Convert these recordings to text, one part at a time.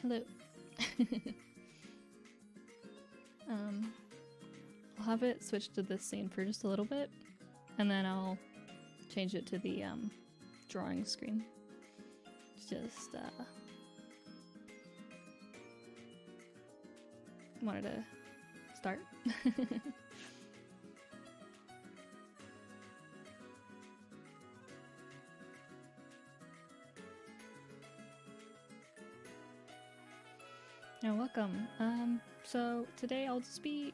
Hello. I'll have it switch to this scene for just a little bit, and then I'll change it to the drawing screen. Just wanted to start. Yeah, welcome. So today I'll just be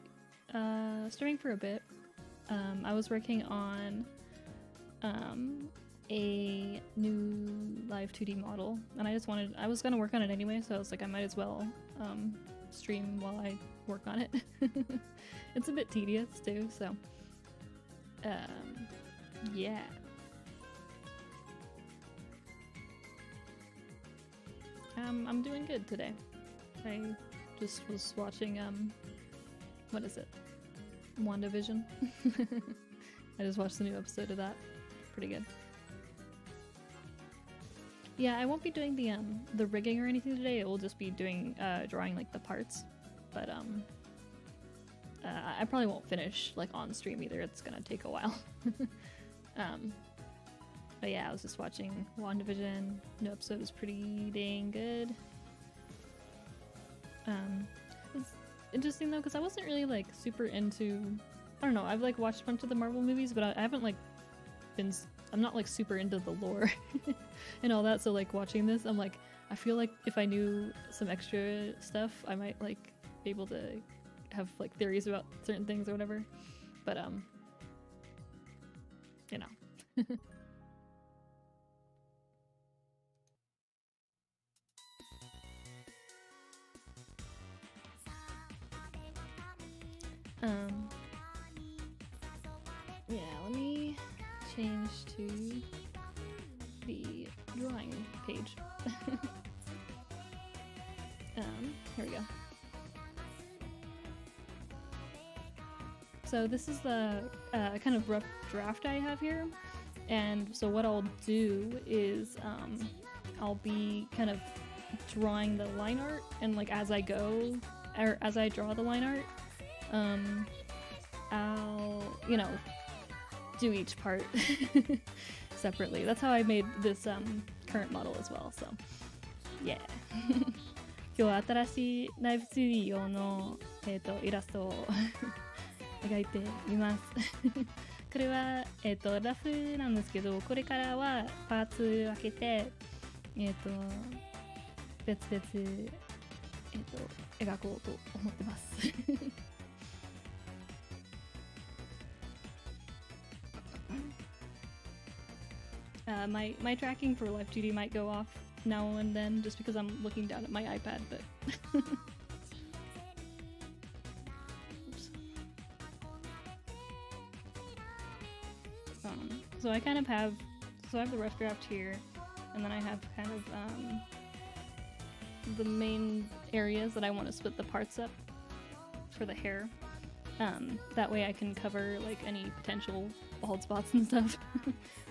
streaming for a bit. I was working on a new live2d model, and I was gonna work on it anyway, so I was like, I might as well stream while I work on it. It's a bit tedious too, so yeah. I'm doing good today. I just was watching what is it? WandaVision. I just watched the new episode of that. Pretty good. Yeah, I won't be doing the rigging or anything today. It will just be doing drawing like the parts. But I probably won't finish like on stream either. It's gonna take a while. But yeah, I was just watching WandaVision. New episode is pretty dang good. It's interesting though, because I wasn't really like super into, I don't know, I've like watched a bunch of the Marvel movies, but I haven't like I'm not like super into the lore and all that, so like watching this, I'm like, I feel like if I knew some extra stuff, I might like be able to have like theories about certain things or whatever, but you know. Yeah, let me change to the drawing page. Here we go. So this is the kind of rough draft I have here, and so what I'll do is I'll be kind of drawing the line art, and like as I go, or as I draw the line art, I'll, you know, do each part separately. That's how I made this current model as well, so yeah. 今日は新しいライブ 2D 用の、イラストを描いてみます。これは、ラフなんですけど、これからはパーツ分けて、別々、描こうと思ってます。My tracking for live2d might go off now and then just because I'm looking down at my iPad, but oops. So I kind of have, so I have the rough draft here, and then I have kind of the main areas that I want to split the parts up for the hair. That way I can cover like any potential bald spots and stuff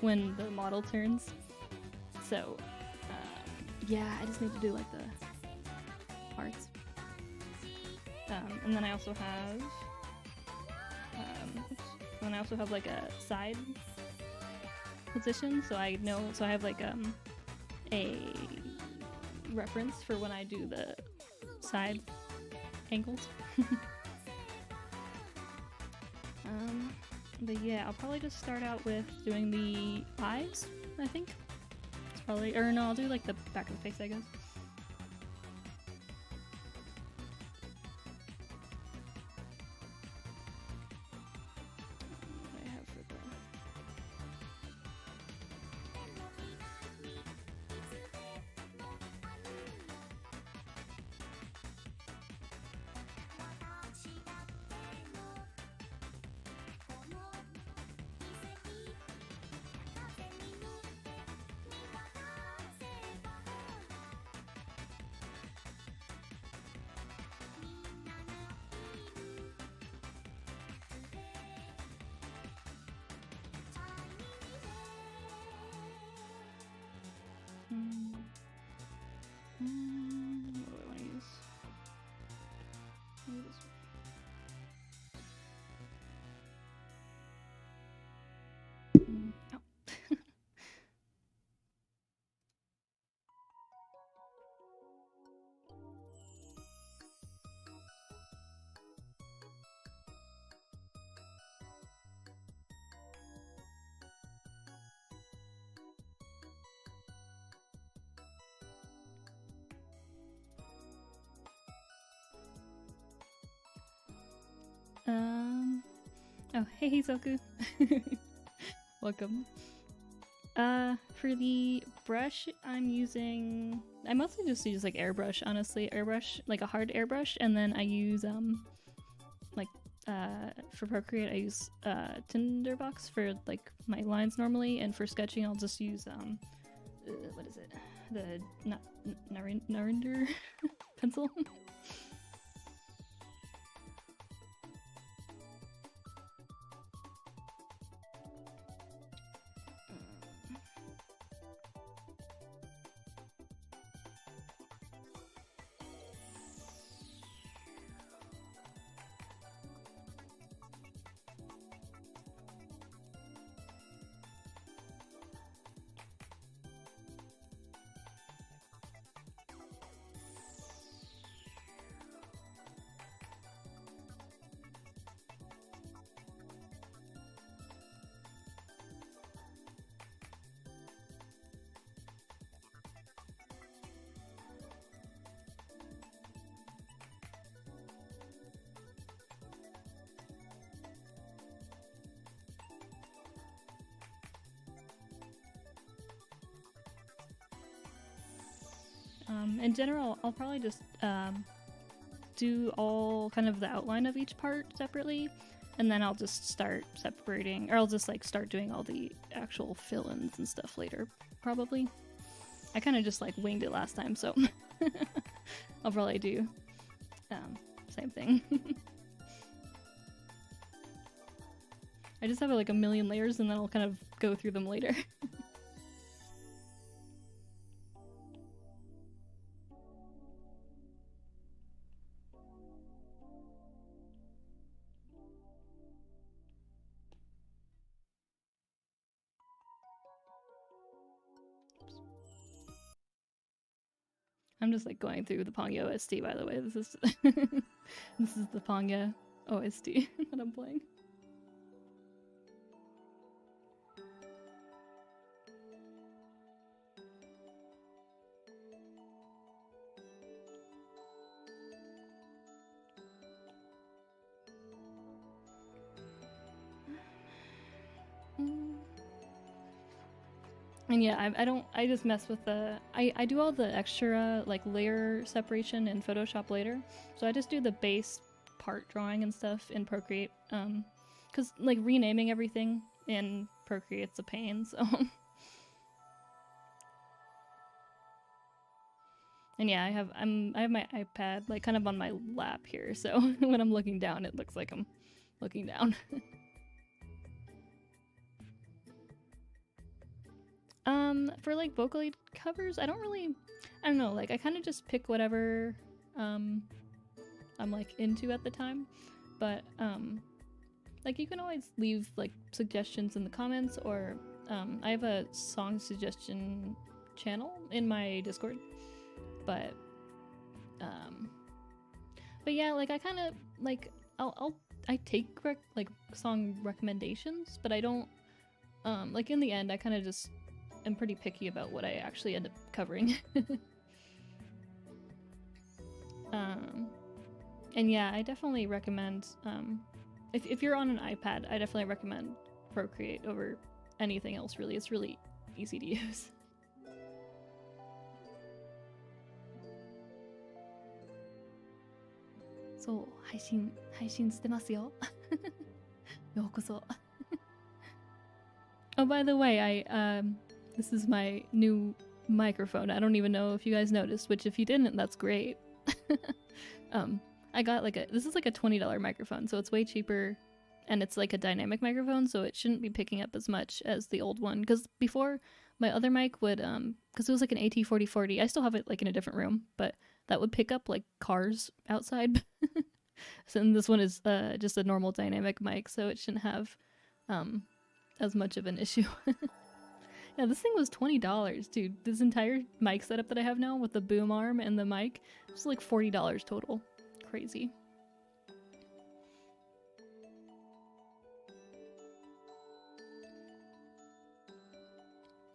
when the model turns. So yeah, I just need to do like the parts. And then I also have like a side position, so I know, so I have like a reference for when I do the side angles. But yeah, I'll probably just start out with doing the eyes, I think. It's probably, or no, I'll do like the back of the face, I guess. What do I have for the... What do I want Oh, hey Hisoku. Welcome. For the brush, I mostly just use like airbrush, honestly. Airbrush, like a hard airbrush, and then I use, for Procreate, I use, Tinderbox for like my lines normally, and for sketching, I'll just use, what is it? The Narinder pencil. In general, I'll probably just do all kind of the outline of each part separately, and then I'll just start separating, or I'll just like start doing all the actual fill-ins and stuff later, probably. I kind of just like winged it last time, so I'll probably do same thing. I just have like a million layers, and then I'll kind of go through them later. I'm just like going through the Ponyo OST, by the way. This is this is the Ponyo OST that I'm playing. And yeah, I just mess with I do all the extra like layer separation in Photoshop later. So I just do the base part drawing and stuff in Procreate. Cause like renaming everything in Procreate's a pain, so. And yeah, I have my iPad like kind of on my lap here, so when I'm looking down, it looks like I'm looking down. For like vocal lead covers, I don't know, like I kind of just pick whatever I'm like into at the time, but like you can always leave like suggestions in the comments, or I have a song suggestion channel in my Discord, but yeah, like I kind of like I take like song recommendations, but I don't like in the end I kind of just am pretty picky about what I actually end up covering. And yeah, I definitely recommend if you're on an iPad, I definitely recommend Procreate over anything else, really. It's really easy to use. So, 配信してますよ。ようこそ。Oh, by the way, this is my new microphone. I don't even know if you guys noticed, which if you didn't, that's great. I got this is like a $20 microphone, so it's way cheaper, and it's like a dynamic microphone, so it shouldn't be picking up as much as the old one. Because before, my other mic would, because it was like an AT4040, I still have it like in a different room, but that would pick up like cars outside. So this one is just a normal dynamic mic, so it shouldn't have as much of an issue. Yeah, this thing was $20, dude. This entire mic setup that I have now with the boom arm and the mic was like $40 total. Crazy.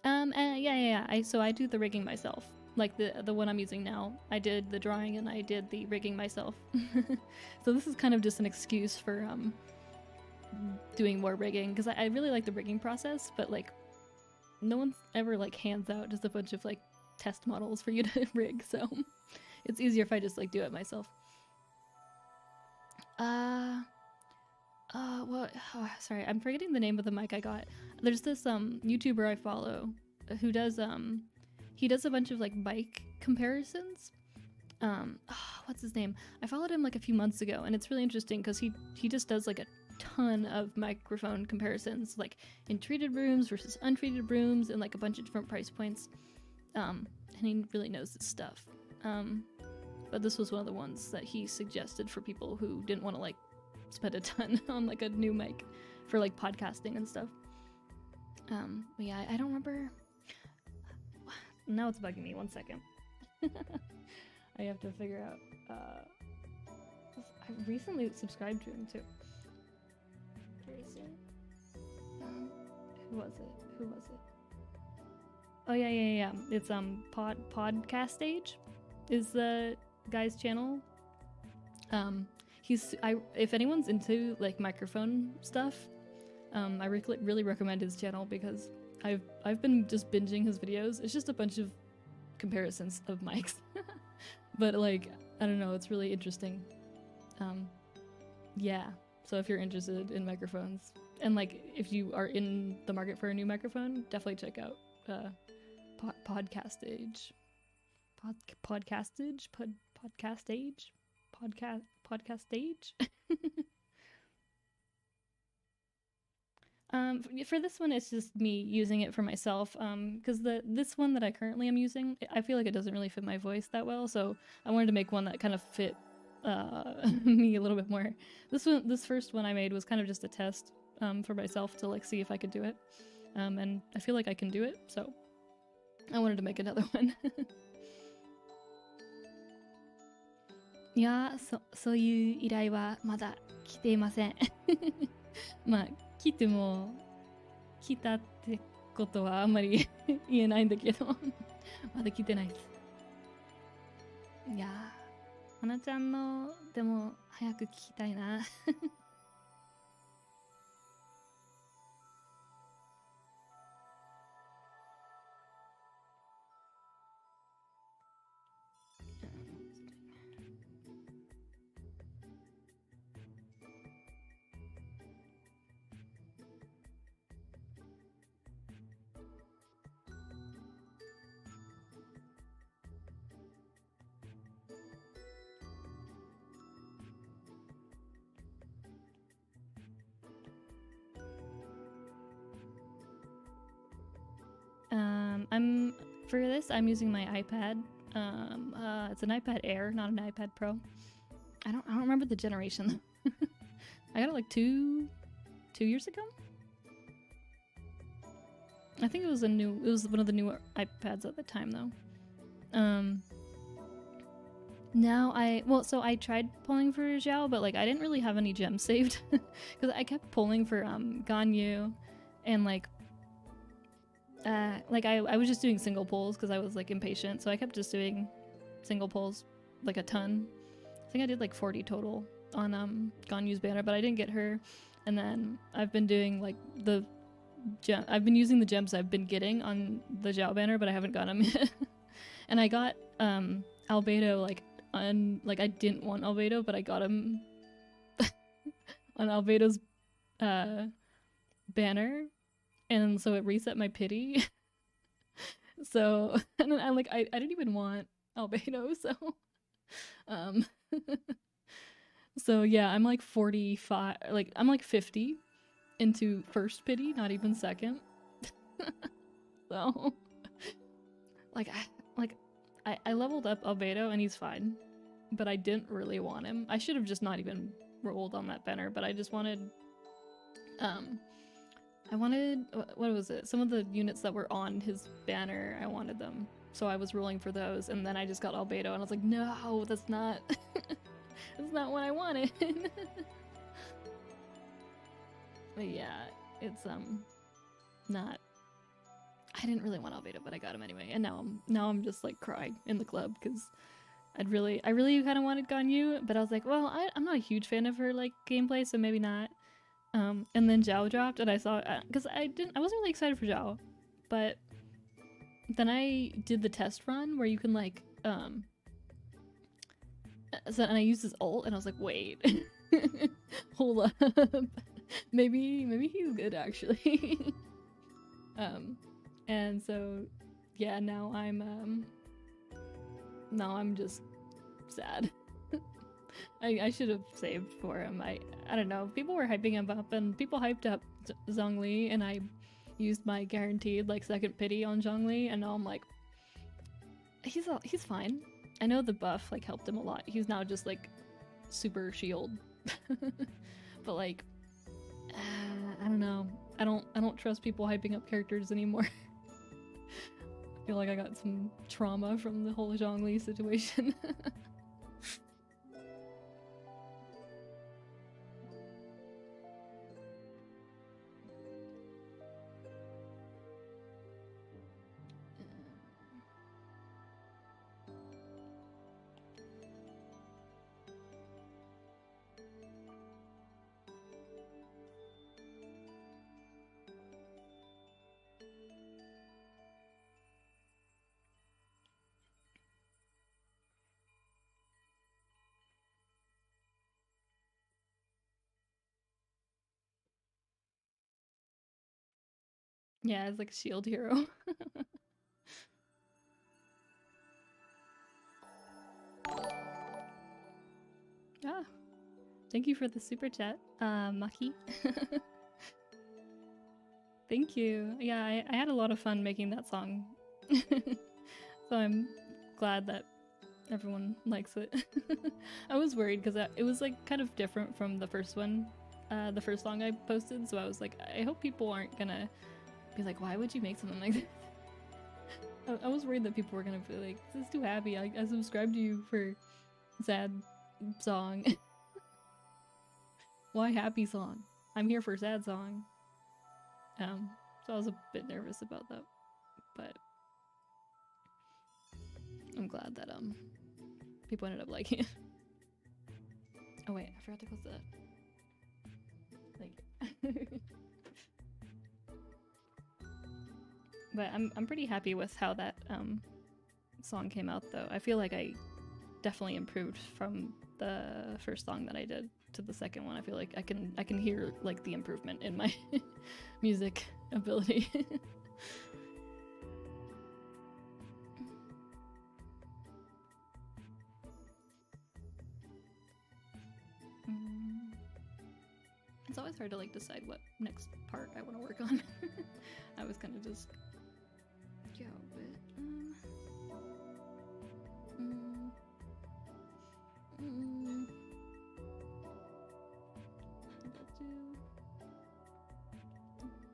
Yeah. So I do the rigging myself. Like the one I'm using now. I did the drawing and I did the rigging myself. So this is kind of just an excuse for doing more rigging, because I really like the rigging process, but like no one's ever like hands out just a bunch of like test models for you to rig, so it's easier if I just like do it myself. Well, sorry, I'm forgetting the name of the mic I got. There's this YouTuber I follow who does he does a bunch of like mic comparisons. What's his name? I followed him like a few months ago, and it's really interesting because he just does like a ton of microphone comparisons, like in treated rooms versus untreated rooms, and like a bunch of different price points. And he really knows his stuff. But this was one of the ones that he suggested for people who didn't want to like spend a ton on like a new mic for like podcasting and stuff. But yeah, I don't remember. Now it's bugging me. 1 second. I have to figure out. I recently subscribed to him too. Who was it? Oh yeah. It's Podcast Stage is the guy's channel. If anyone's into like microphone stuff, I really recommend his channel because I've been just binging his videos. It's just a bunch of comparisons of mics. But like, I don't know, it's really interesting. Yeah, so if you're interested in microphones, and like if you are in the market for a new microphone, definitely check out Podcast Stage. Podcast Stage. For this one, it's just me using it for myself, because this one that I currently am using, I feel like it doesn't really fit my voice that well, so I wanted to make one that kind of fit me a little bit more. This first one I made was kind of just a test for myself to like see if I could do it, and I feel like I can do it, so I wanted to make another one. いやー、そういう依頼はまだ来ていません。まあ来ても来たってことはあんまり言えないんだけどまだ来てないです。いやー、花ちゃんのでも早く聞きたいな。For this, I'm using my iPad. It's an iPad Air, not an iPad Pro. I don't remember the generation. I got it like two years ago. I think it was one of the newer iPads at the time though. So I tried pulling for Zhao, but like I didn't really have any gems saved because I kept pulling for Ganyu, and like I was just doing single pulls because I was like impatient, so I kept just doing single pulls like a ton. I think I did like 40 total on Ganyu's banner, but I didn't get her. And then I've been doing like I've been using the gems I've been getting on the Zhao banner, but I haven't got them yet. And I got Albedo like I didn't want Albedo, but I got him on Albedo's banner. And so it reset my pity. So and then I didn't even want Albedo, so so yeah, I'm like 45, like I'm like 50 into first pity, not even second. So I leveled up Albedo and he's fine, but I didn't really want him. I should have just not even rolled on that banner, but I just wanted I wanted, what was it? Some of the units that were on his banner, I wanted them. So I was rolling for those, and then I just got Albedo, and I was like, no, that's not, that's not what I wanted. But yeah, it's, not, I didn't really want Albedo, but I got him anyway. And now I'm just like crying in the club, because I really kind of wanted Ganyu, but I was like, well, I'm not a huge fan of her, like, gameplay, so maybe not. And then Zhao dropped, and I saw because I wasn't really excited for Zhao, but then I did the test run where you can like and I used his ult, and I was like, wait, hold up, maybe he's good actually. And so yeah, now I'm just sad. I should have saved for him. I don't know. People were hyping him up, and people hyped up Zhongli, and I used my guaranteed like second pity on Zhongli, and now I'm like, he's fine. I know the buff like helped him a lot. He's now just like super shield, but like I don't know. I don't trust people hyping up characters anymore. I feel like I got some trauma from the whole Zhongli situation. Yeah, it's like a shield hero. Ah, thank you for the super chat, Maki. Thank you. Yeah, I had a lot of fun making that song. So I'm glad that everyone likes it. I was worried because it was like kind of different from the first one, the first song I posted, so I was like, I hope people aren't gonna be like, why would you make something like this? I was worried that people were gonna be like, this is too happy. I subscribed to you for sad song. Why happy song? I'm here for sad song. So I was a bit nervous about that, but I'm glad that people ended up liking it. Oh wait, I forgot to close the like. But I'm pretty happy with how that song came out though. I feel like I definitely improved from the first song that I did to the second one. I feel like I can hear like the improvement in my music ability. It's always hard to like decide what next part I want to work on. I was kind of just go with let's do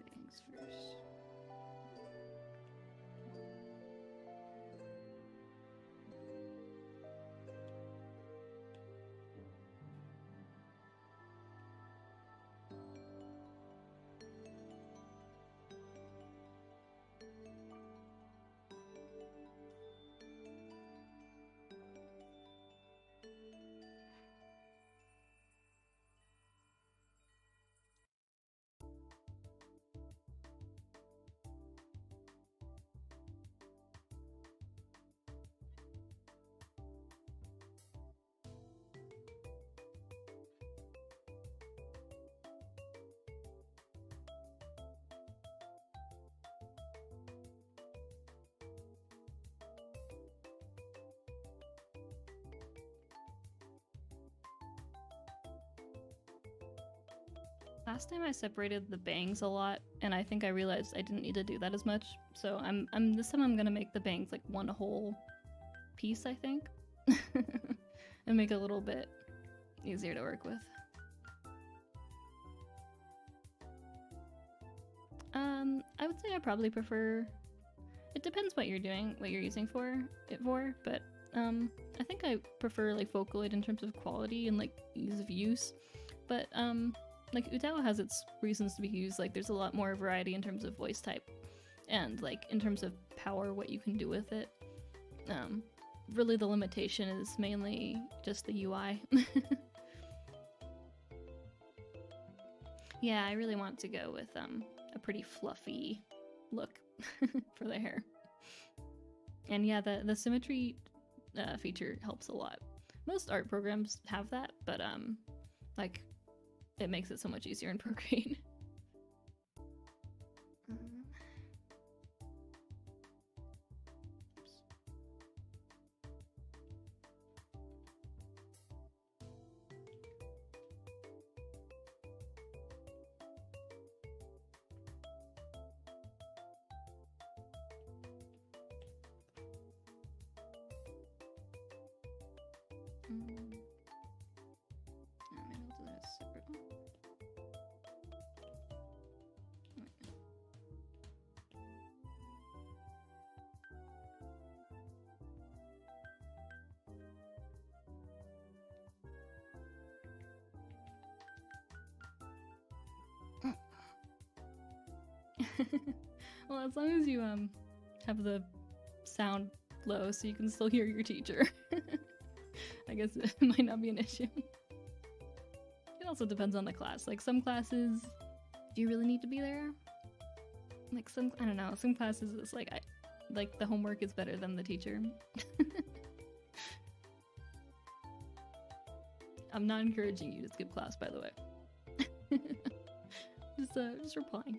bangs first. Last time I separated the bangs a lot, and I think I realized I didn't need to do that as much. So I'm this time I'm gonna make the bangs like one whole piece, I think, and make it a little bit easier to work with. I would say I probably prefer. It depends what you're doing, what you're using it for, but I think I prefer like Vocaloid in terms of quality and like ease of use, but like Utao has its reasons to be used. Like there's a lot more variety in terms of voice type and like in terms of power, what you can do with it. Really the limitation is mainly just the UI. Yeah, I really want to go with a pretty fluffy look for the hair. And yeah, the symmetry feature helps a lot. Most art programs have that, but like it makes it so much easier in Procreate. Maybe I'll do that as separate. Well, as long as you have the sound low so you can still hear your teacher. I guess it might not be an issue. It also depends on the class. Like some classes, do you really need to be there? Like some, I don't know, some classes it's like the homework is better than the teacher. I'm not encouraging you to skip class, by the way. Just replying.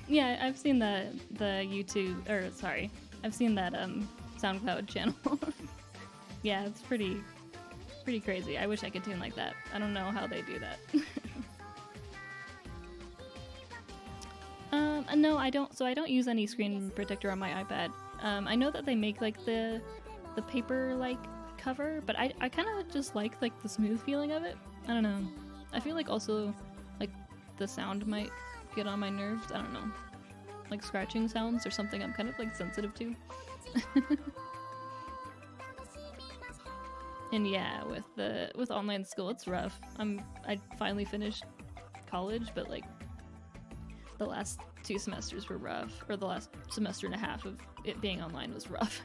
Yeah, I've seen the YouTube, or sorry, I've seen that SoundCloud channel. Yeah, it's pretty crazy. I wish I could tune like that. I don't know how they do that. No, I don't. So I don't use any screen protector on my iPad. I know that they make like the paper like cover, but I kind of just like the smooth feeling of it. I don't know. I feel like also like the sound might get on my nerves. I don't know, like scratching sounds or something. I'm kind of like sensitive to. And yeah, with online school, it's rough. I finally finished college, but like the last 2 semesters were rough, or the last semester and a half of it being online was rough.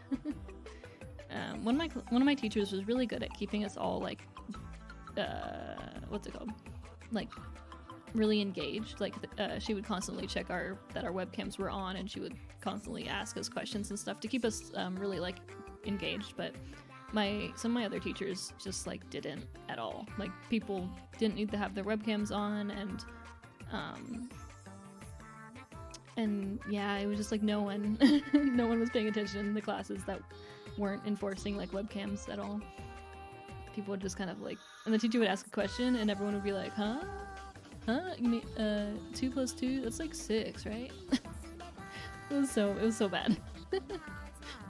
One of my teachers was really good at keeping us all like what's it called, like really engaged. Like she would constantly check that our webcams were on, and she would constantly ask us questions and stuff to keep us really like engaged. But some of my other teachers just like didn't at all. Like people didn't need to have their webcams on, and yeah, it was just like no one was paying attention in the classes that weren't enforcing like webcams at all. People would just kind of like, and the teacher would ask a question and everyone would be like, huh, you mean 2 + 2, that's like 6, right? It was so bad.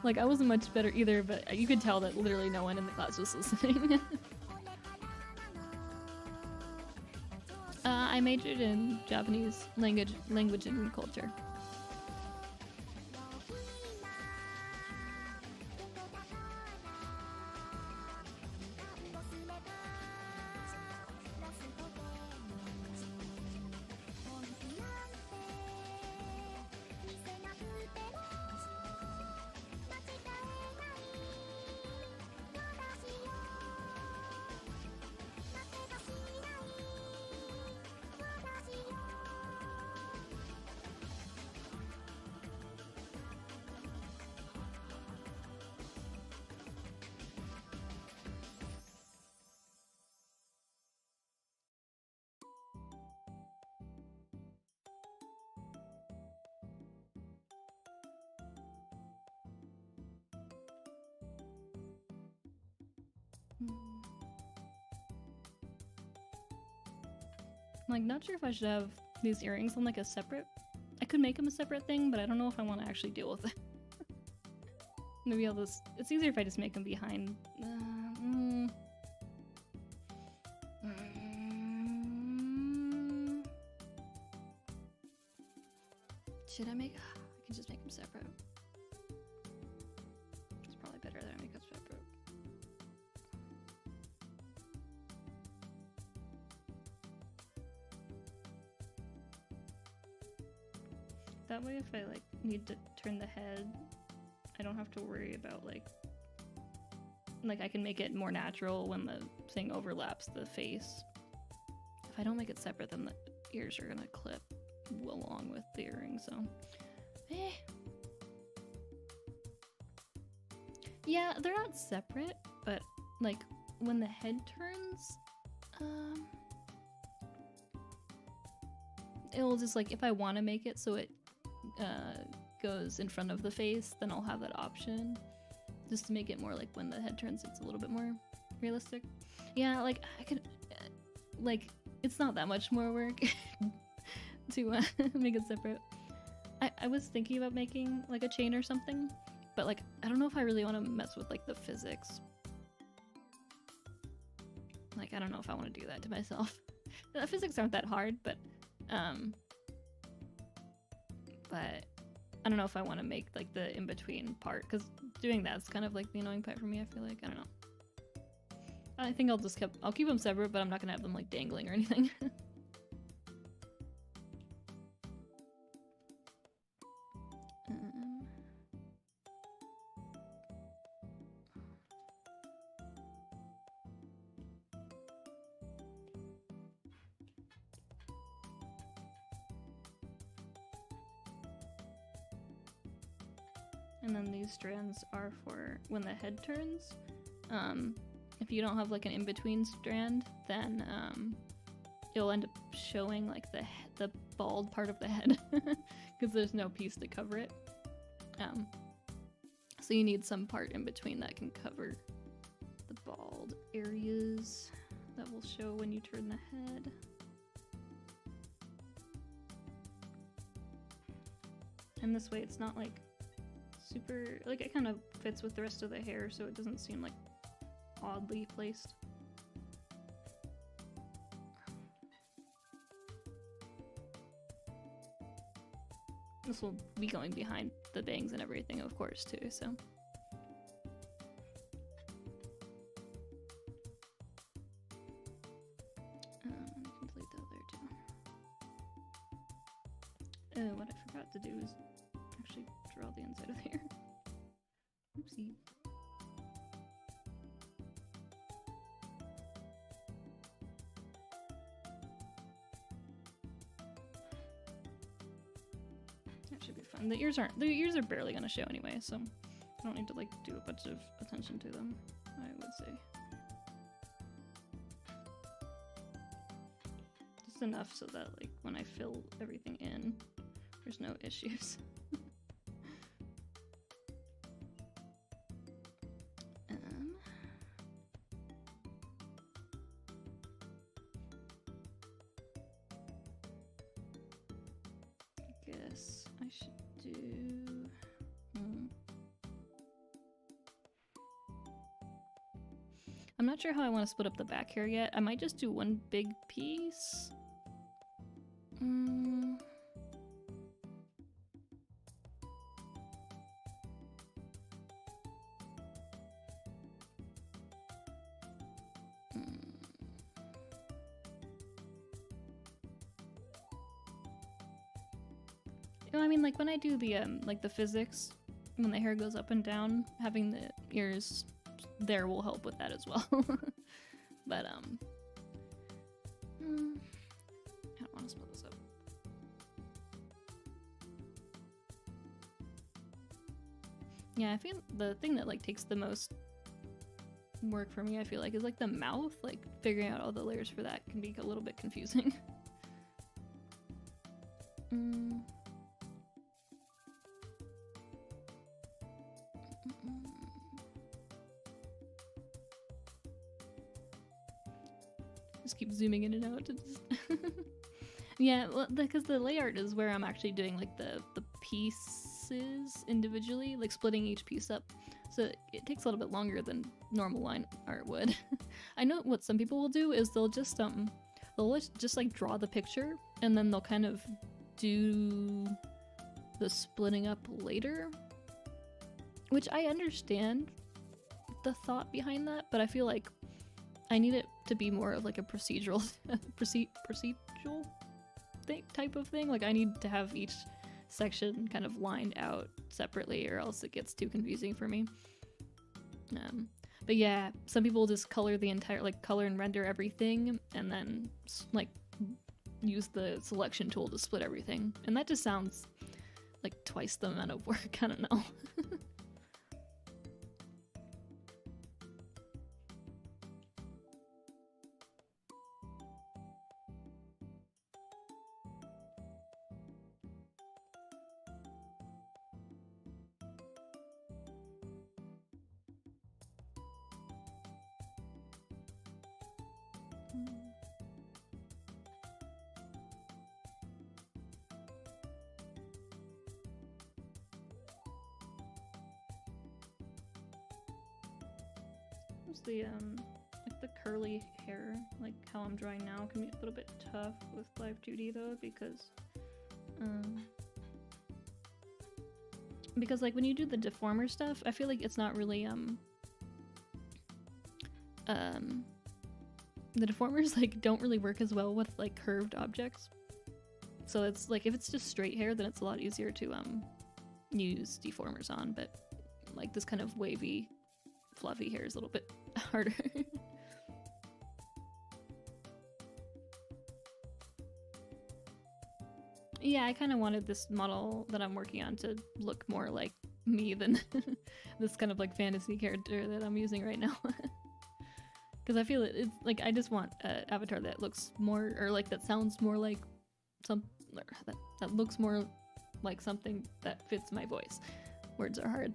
Like I wasn't much better either, but you could tell that literally no one in the class was listening. I majored in Japanese language and culture. I'm like not sure if I should have these earrings on like a separate. I could make them a separate thing, but I don't know if I want to actually deal with it. Maybe I'll just. It's easier if I just make them behind. Should I make? I can just make them separate. It's probably better that I make them separate. That way, if I like need to turn the head, I don't have to worry about like I can make it more natural when the thing overlaps the face. If I don't make it separate, then the ears are gonna clip along with the earring, so yeah, they're not separate, but like when the head turns, it'll just like, if I want to make it so it goes in front of the face, then I'll have that option just to make it more like when the head turns it's a little bit more realistic. Yeah, like I could like it's not that much more work to make it separate. I was thinking about making like a chain or something, but like I don't know if I really want to mess with like the physics. Like I don't know if I want to do that to myself. The physics aren't that hard, but I don't know if I want to make like the in-between part, because doing that's kind of like the annoying part for me. I feel like I don't know. I think I'll keep them separate, but I'm not gonna have them like dangling or anything. And then these strands are for when the head turns. If you don't have like an in-between strand, then you'll end up showing like the bald part of the head because there's no piece to cover it. So you need some part in between that can cover the bald areas that will show when you turn the head. And this way it's not like super, like it kind of fits with the rest of the hair, so it doesn't seem like oddly placed. This will be going behind the bangs and everything, of course, too, so. Complete that there, too. What I forgot to do is actually draw the inside of the hair. Oopsie. That should be fun. The ears are barely gonna show anyway, so I don't need to like do a bunch of attention to them, I would say. Just enough so that like when I fill everything in, there's no issues. I guess I should do... I'm not sure how I want to split up the back hair yet. I might just do one big piece. I mean, like when I do the like the physics, when the hair goes up and down, having the ears there will help with that as well. But I don't want to split this up. Yeah, I feel the thing that like takes the most work for me, I feel like, is like the mouth. Like figuring out all the layers for that can be a little bit confusing. keep zooming in and out to just yeah, well, because the layout is where I'm actually doing like the pieces individually, like splitting each piece up. So it takes a little bit longer than normal line art would. I know what some people will do is they'll just like draw the picture and then they'll kind of do the splitting up later, which I understand the thought behind that, but I feel like I need it to be more of like a procedural procedural type of thing. Like I need to have each section kind of lined out separately or else it gets too confusing for me. But yeah, some people just color the entire, like color and render everything and then like use the selection tool to split everything. And that just sounds like twice the amount of work, I don't know. The like the curly hair, like how I'm drawing now, can be a little bit tough with live2d though, because like when you do the deformer stuff, I feel like it's not really the deformers like don't really work as well with like curved objects. So it's like if it's just straight hair, then it's a lot easier to use deformers on, but like this kind of wavy fluffy hair is a little bit harder. Yeah, I kind of wanted this model that I'm working on to look more like me than this kind of like fantasy character that I'm using right now. Because I feel it's like I just want an avatar that looks more, or like that sounds more like that looks more like something that fits my voice. Words are hard.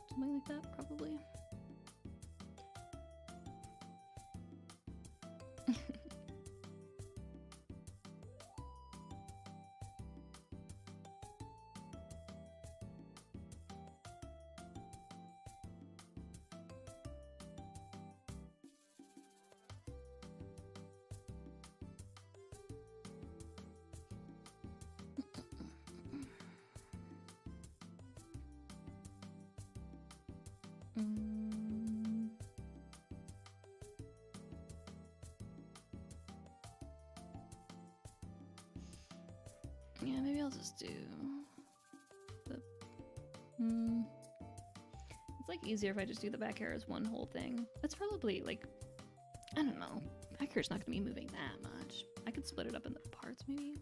Something like that, probably. Yeah, maybe I'll just do the... It's like easier if I just do the back hair as one whole thing. That's probably like, I don't know, back hair's not gonna be moving that much. I could split it up into parts maybe?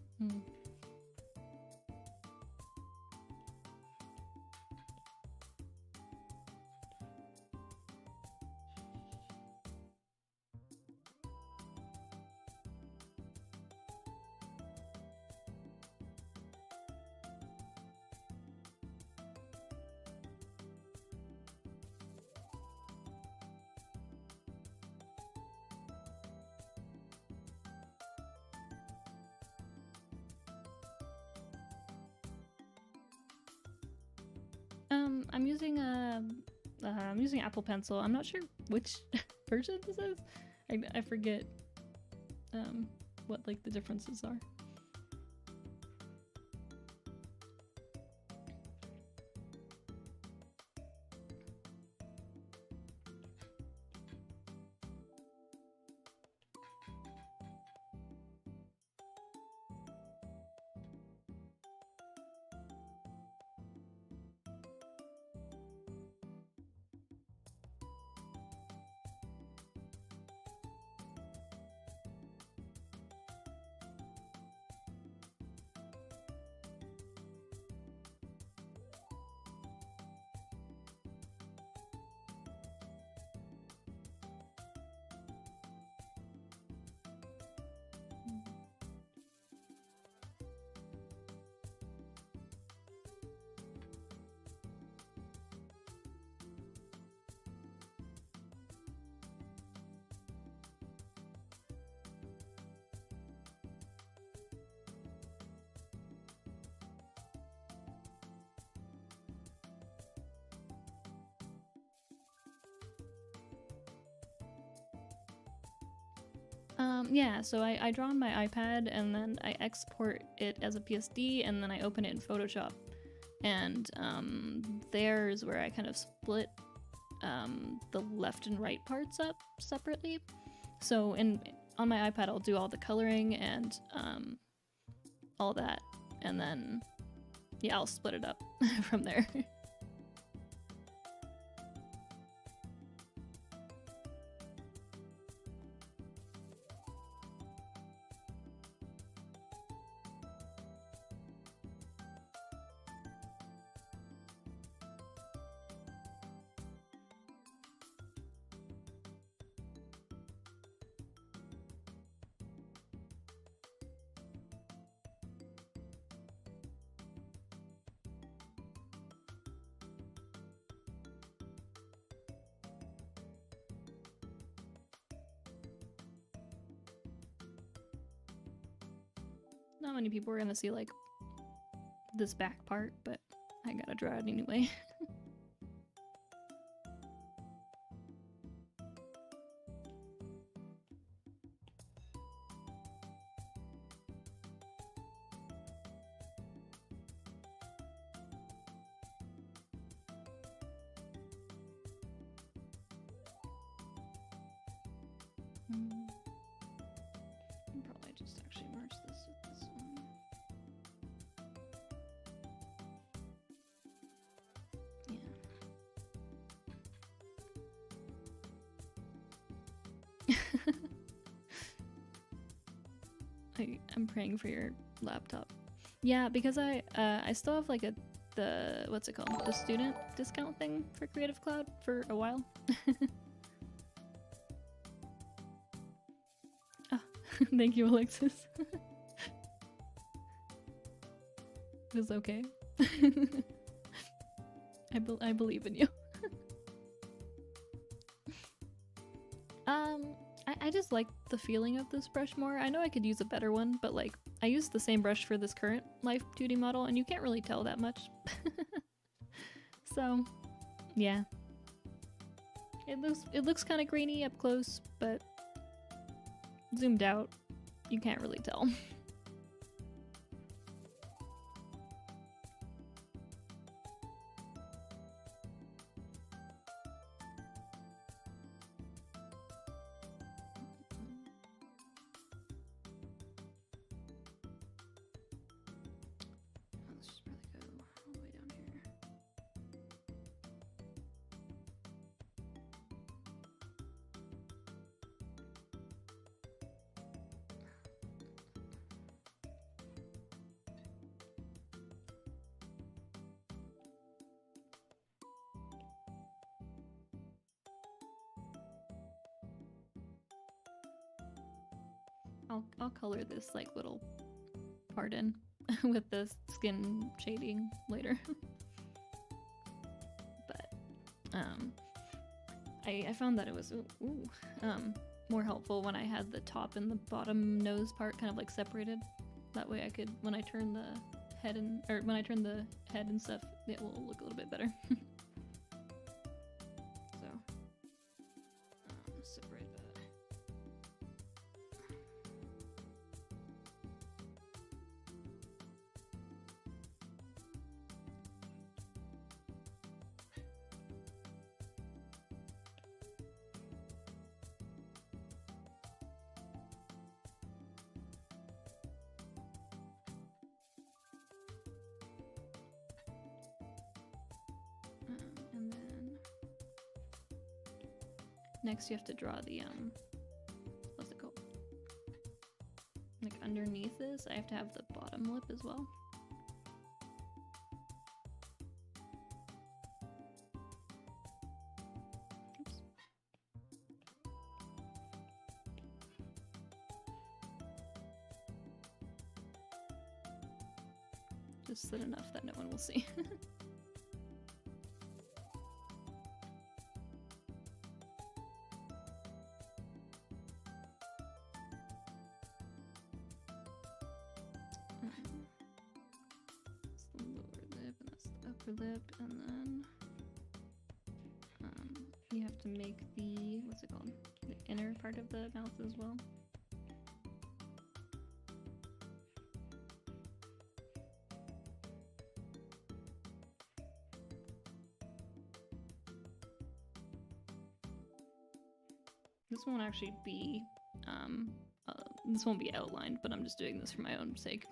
I'm using Apple Pencil. I'm not sure which version this is. I forget what like the differences are. Yeah, so I draw on my iPad and then I export it as a PSD and then I open it in Photoshop. And there's where I kind of split the left and right parts up separately. So on my iPad I'll do all the coloring and all that, and then yeah, I'll split it up from there. Not many people are gonna see like this back part, but I gotta draw it anyway. I'll probably just actually merge this with this one. Yeah. I'm praying for your laptop. Yeah, because I still have like the what's it called? The student discount thing for Creative Cloud for a while. Oh, thank you, Alexis. It was okay. I believe in you. I just like the feeling of this brush more. I know I could use a better one, but like I used the same brush for this current live2d model and you can't really tell that much. So, yeah. It looks kind of grainy up close, but zoomed out, you can't really tell. I'll color this like little part in with the skin shading later. But I found that it was more helpful when I had the top and the bottom nose part kind of like separated. That way I could, when I turn the head and stuff, it will look a little bit better. So separate that. And then next you have to draw the what's it called? Like underneath this, I have to have the bottom lip as well. Oops. Just thin enough that no one will see. Lip, and then you have to make the, what's it called, the inner part of the mouth as well. This won't actually be, this won't be outlined, but I'm just doing this for my own sake.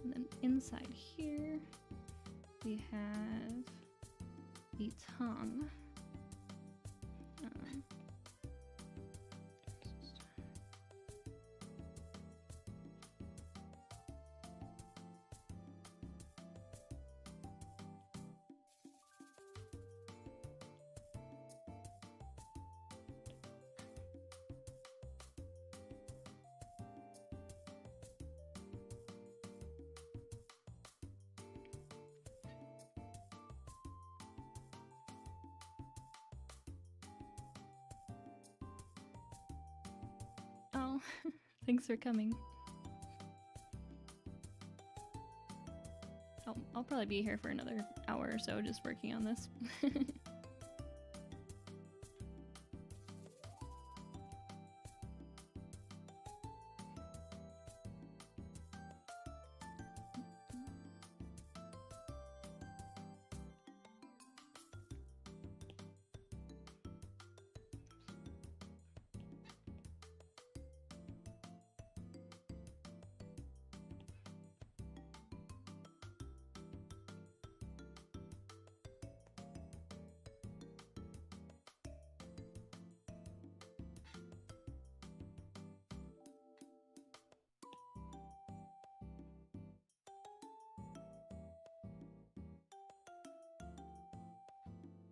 And then inside here, we have the tongue. Oh, thanks for coming. I'll probably be here for another hour or so just working on this.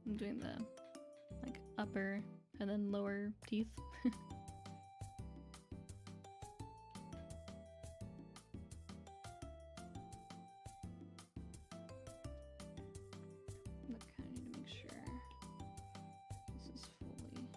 I'm doing the like upper and then lower teeth. But kind of need to make sure this is fully.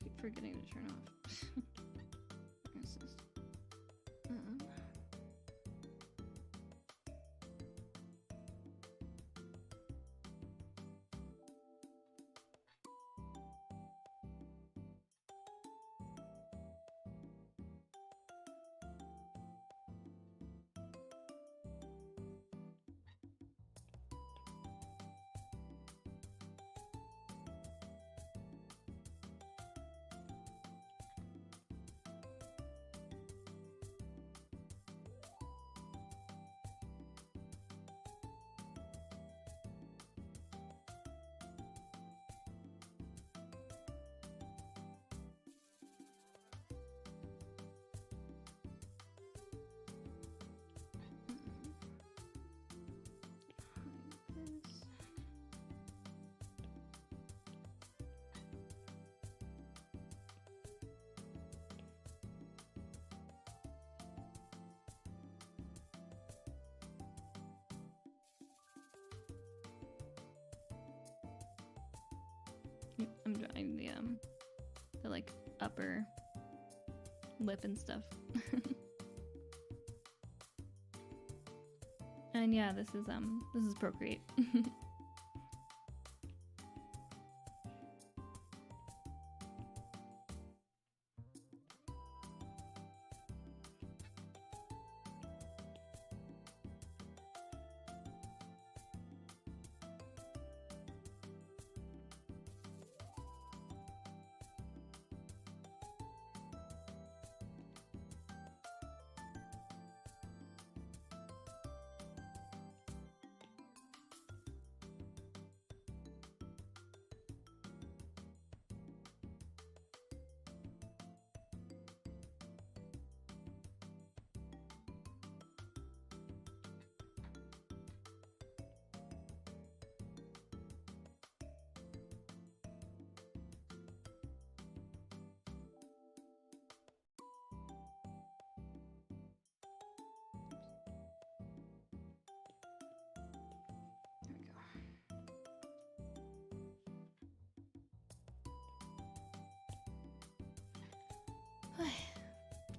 Keep forgetting to turn off. This is, I'm drawing the like upper lip and stuff. And yeah, this is Procreate.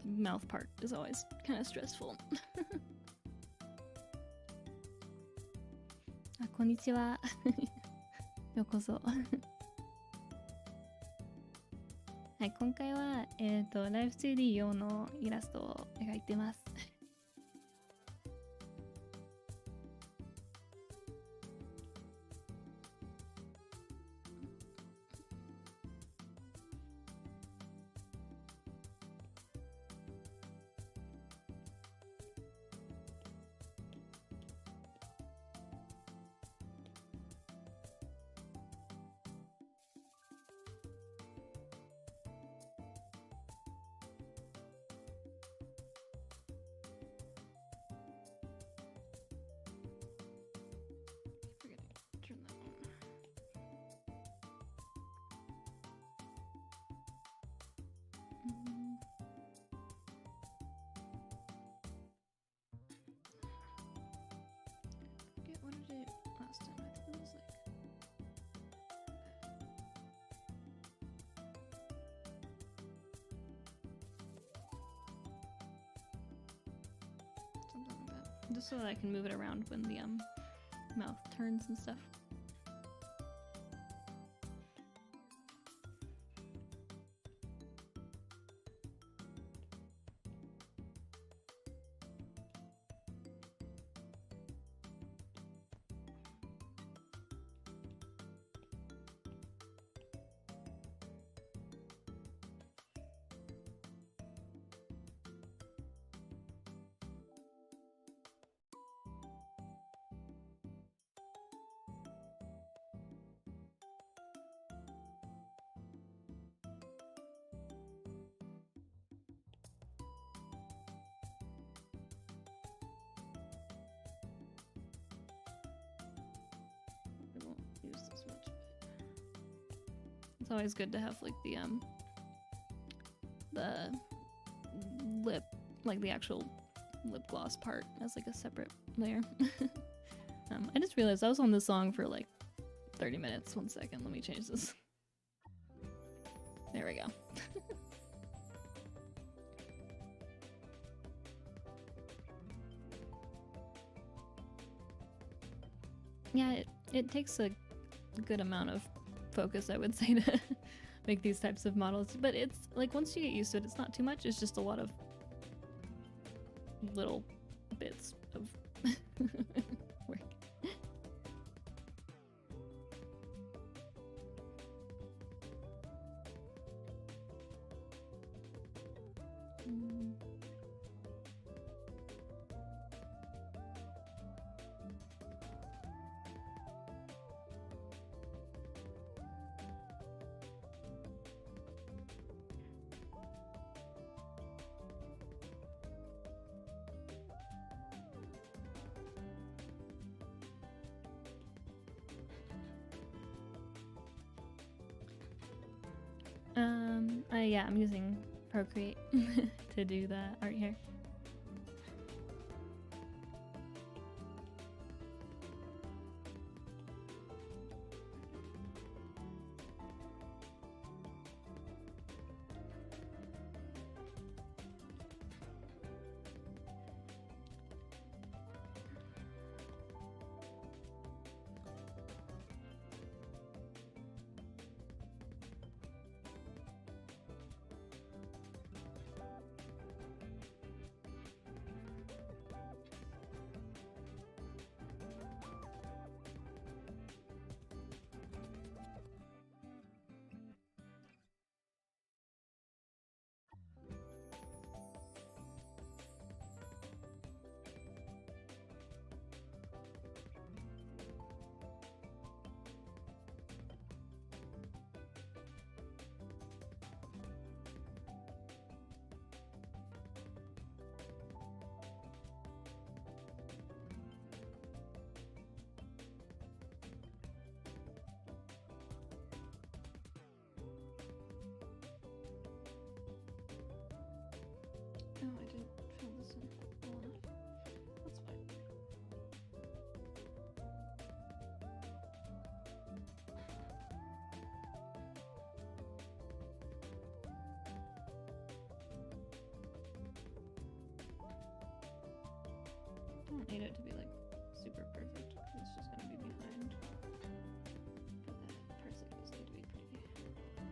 The mouth part is always kind of stressful. あ、こんにちは。ようこそ。はい、今回はlive2d 用のイラストを描いてます。What did it last time? I think it was like something like that. Just so that I can move it around when the mouth turns and stuff. I won't use this much of it. It's always good to have like the lip, like the actual lip gloss part as like a separate layer. I just realized I was on this song for like 30 minutes. 1 second, let me change this. There we go. Yeah, it takes a good amount of focus, I would say, to make these types of models, but it's like once you get used to it, it's not too much. It's just a lot of little bits of work. Yeah, I'm using Procreate to do the art here. Oh, I didn't fill this in well enough. That's fine. I don't need it to be like super perfect because it's just gonna be behind. But the parts like this need to be pretty exact.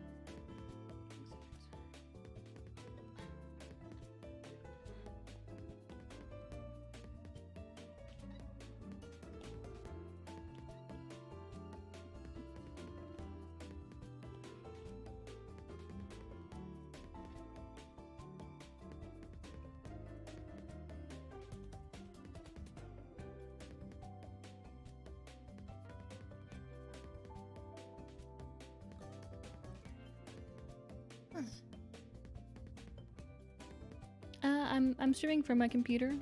I'm streaming from my computer,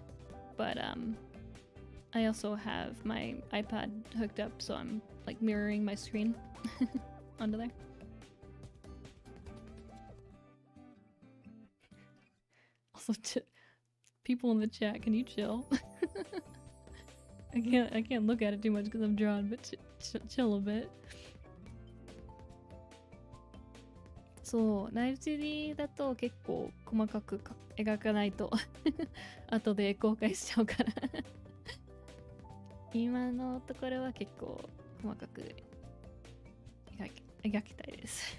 but I also have my iPad hooked up, so I'm like mirroring my screen onto there. Also, people in the chat, can you chill? I can't look at it too much because I'm drawn, but chill a bit. そう、ナイル 2D だと結構細かく描かないと後で後悔しちゃうから今のところは結構細かく描きたいです。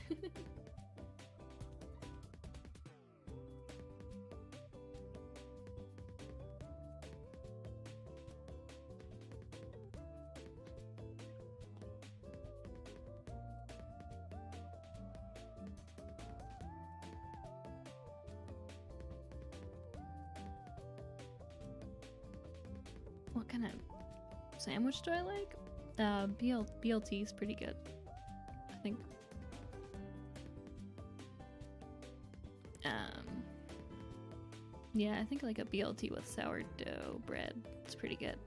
What kind of sandwich do I like? BLT is pretty good, I think. Yeah, I think like a BLT with sourdough bread. It's pretty good.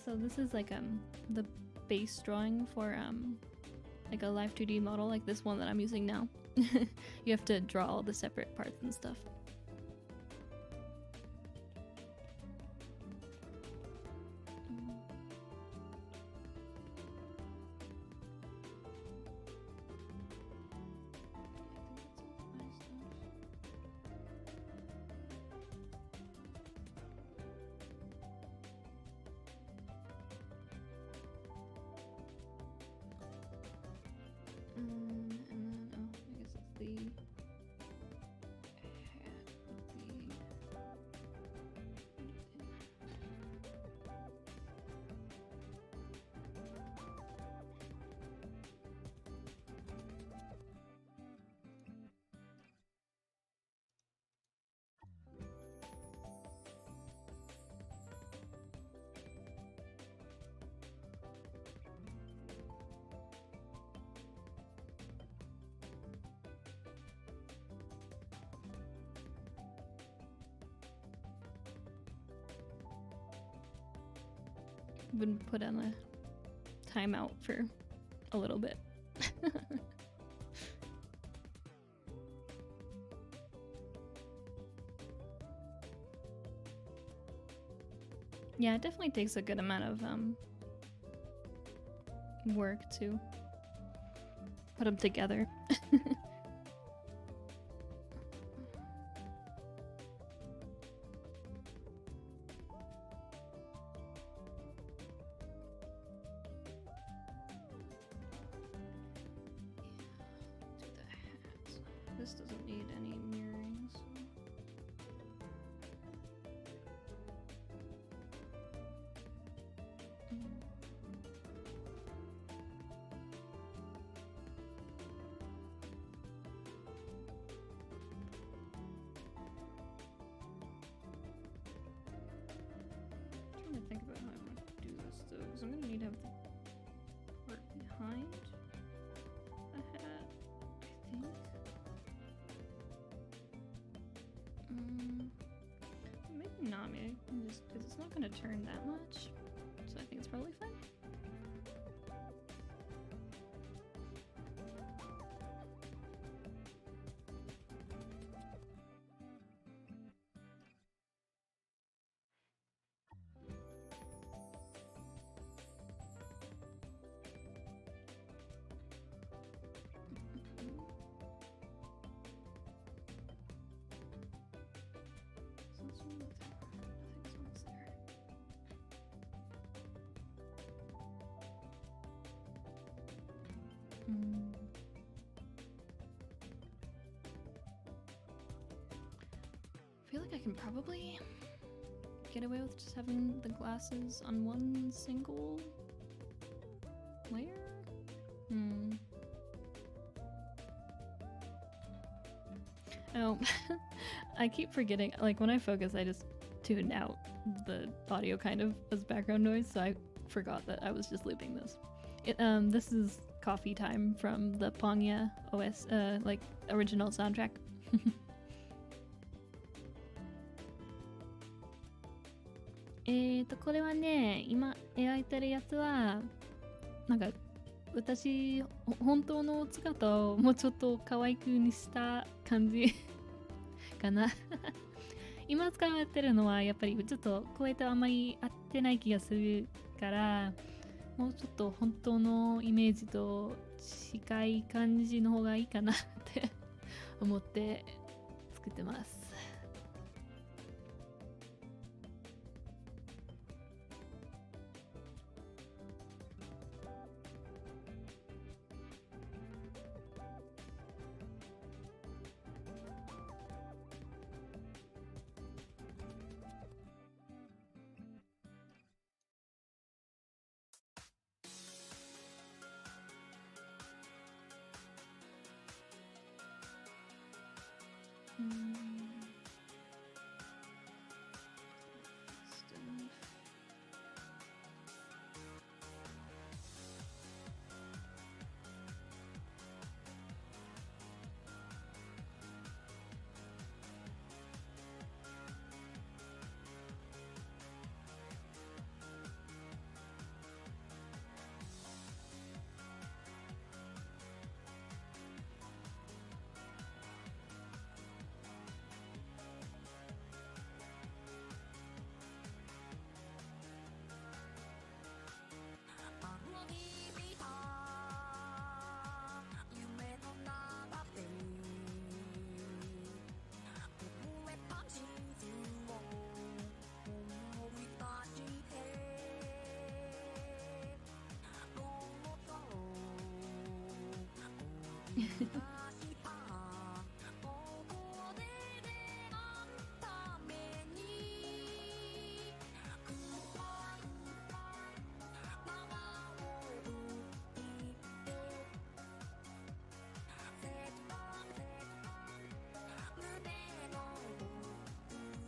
So this is like the base drawing for like a live2d model, like this one that I'm using now. You have to draw all the separate parts and stuff. And then, oh, I guess it's the been put on a timeout for a little bit. Yeah, it definitely takes a good amount of work to put them together. This doesn't need any mirroring, so. I'm trying to think about how I want to do this though, because I'm gonna need to have the part behind the hat, I think. Maybe not, maybe just because it's not going to turn that much, so I think it's probably fine. I feel like I can probably get away with just having the glasses on one single layer? Oh, I keep forgetting, like when I focus I just tune out the audio kind of as background noise, so I forgot that I was just looping this. This is Coffee Time from the Ponyo OS, like original soundtrack. これはね、今描いてるやつはなんか私本当の姿をもうちょっと可愛くにした感じかな。今使われてるのはやっぱりちょっと声とあんまり合ってない気がするから、もうちょっと本当のイメージと近い感じの方がいいかなって思って作ってます。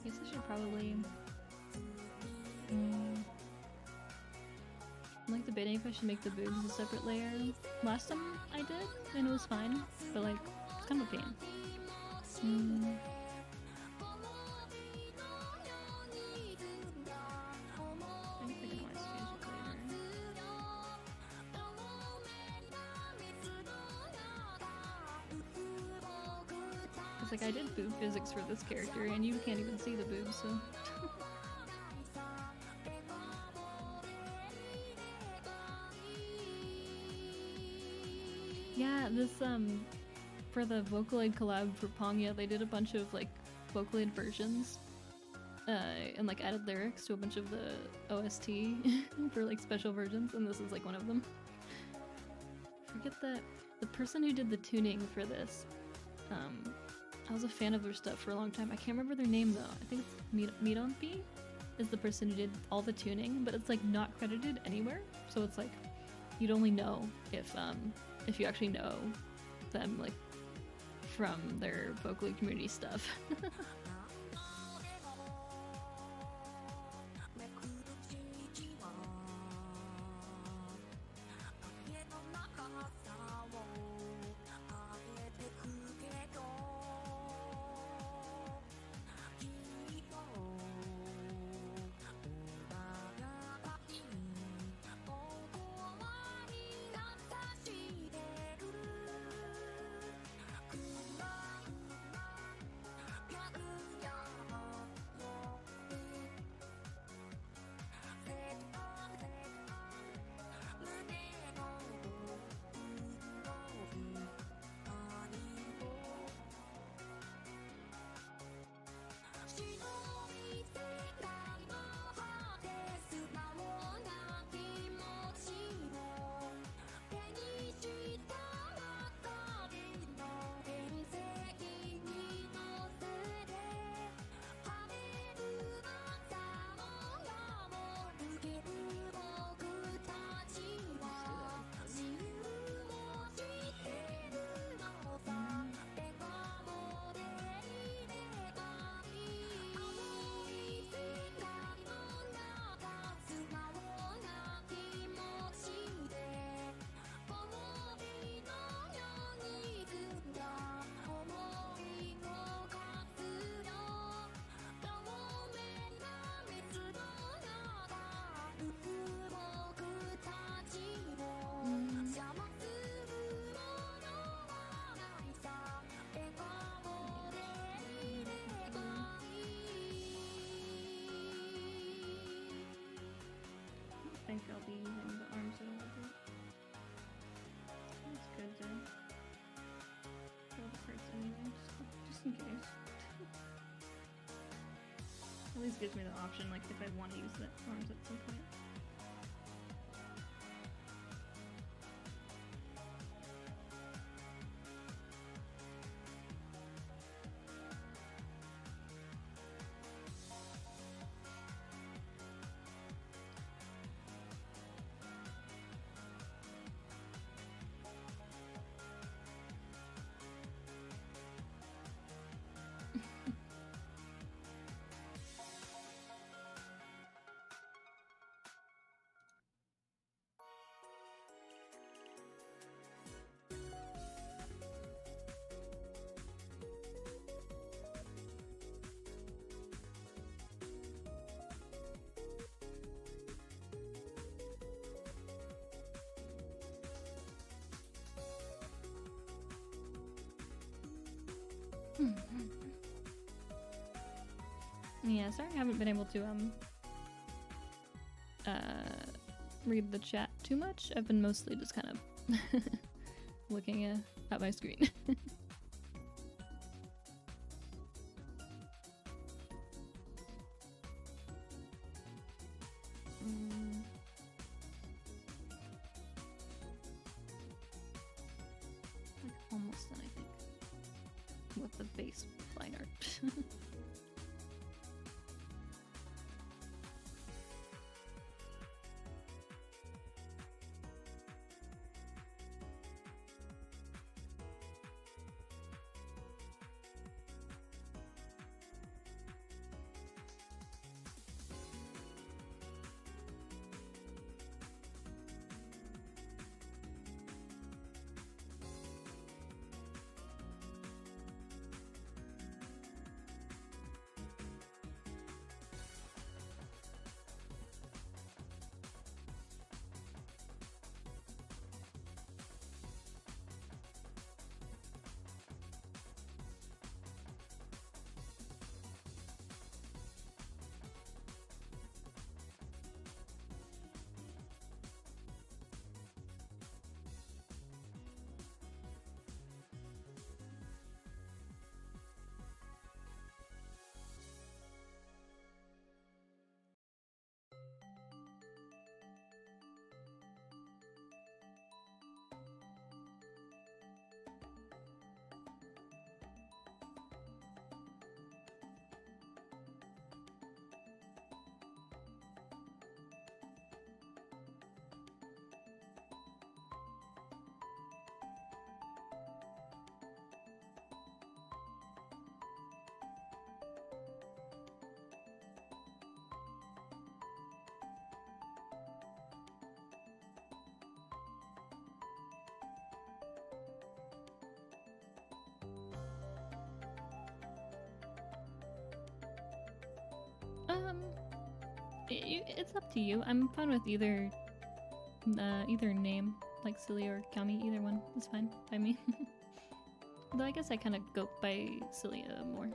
I guess I should probably I'm like debating if I should make the boobs a separate layer. Last time I did, and it was fine, but like, it's kind of a pain. I think I can always choose like, I did boob physics for this character, and you can't even see the boobs, so. Yeah, this, for the Vocaloid collab for Pongia, they did a bunch of, like, Vocaloid versions, and, like, added lyrics to a bunch of the OST for, like, special versions, and this is, like, one of them. Forget the person who did the tuning for this, I was a fan of their stuff for a long time. I can't remember their name, though. I think it's Mironpi is the person who did all the tuning, but it's, like, not credited anywhere, so it's, like, you'd only know if you actually know them, like, from their Vocaloid community stuff. I think I'll be using the arms a little bit. It's good to show the parts anyway, just in case. At least gives me the option, like, if I want to use the arms at some point. Yeah, sorry I haven't been able to read the chat too much. I've been mostly just kind of looking at my screen. Like almost done, I think, with the base line art. It's up to you. I'm fine with either name, like Cilia or Kami. Either one is fine by me. Though I guess I kind of go by Cilia more.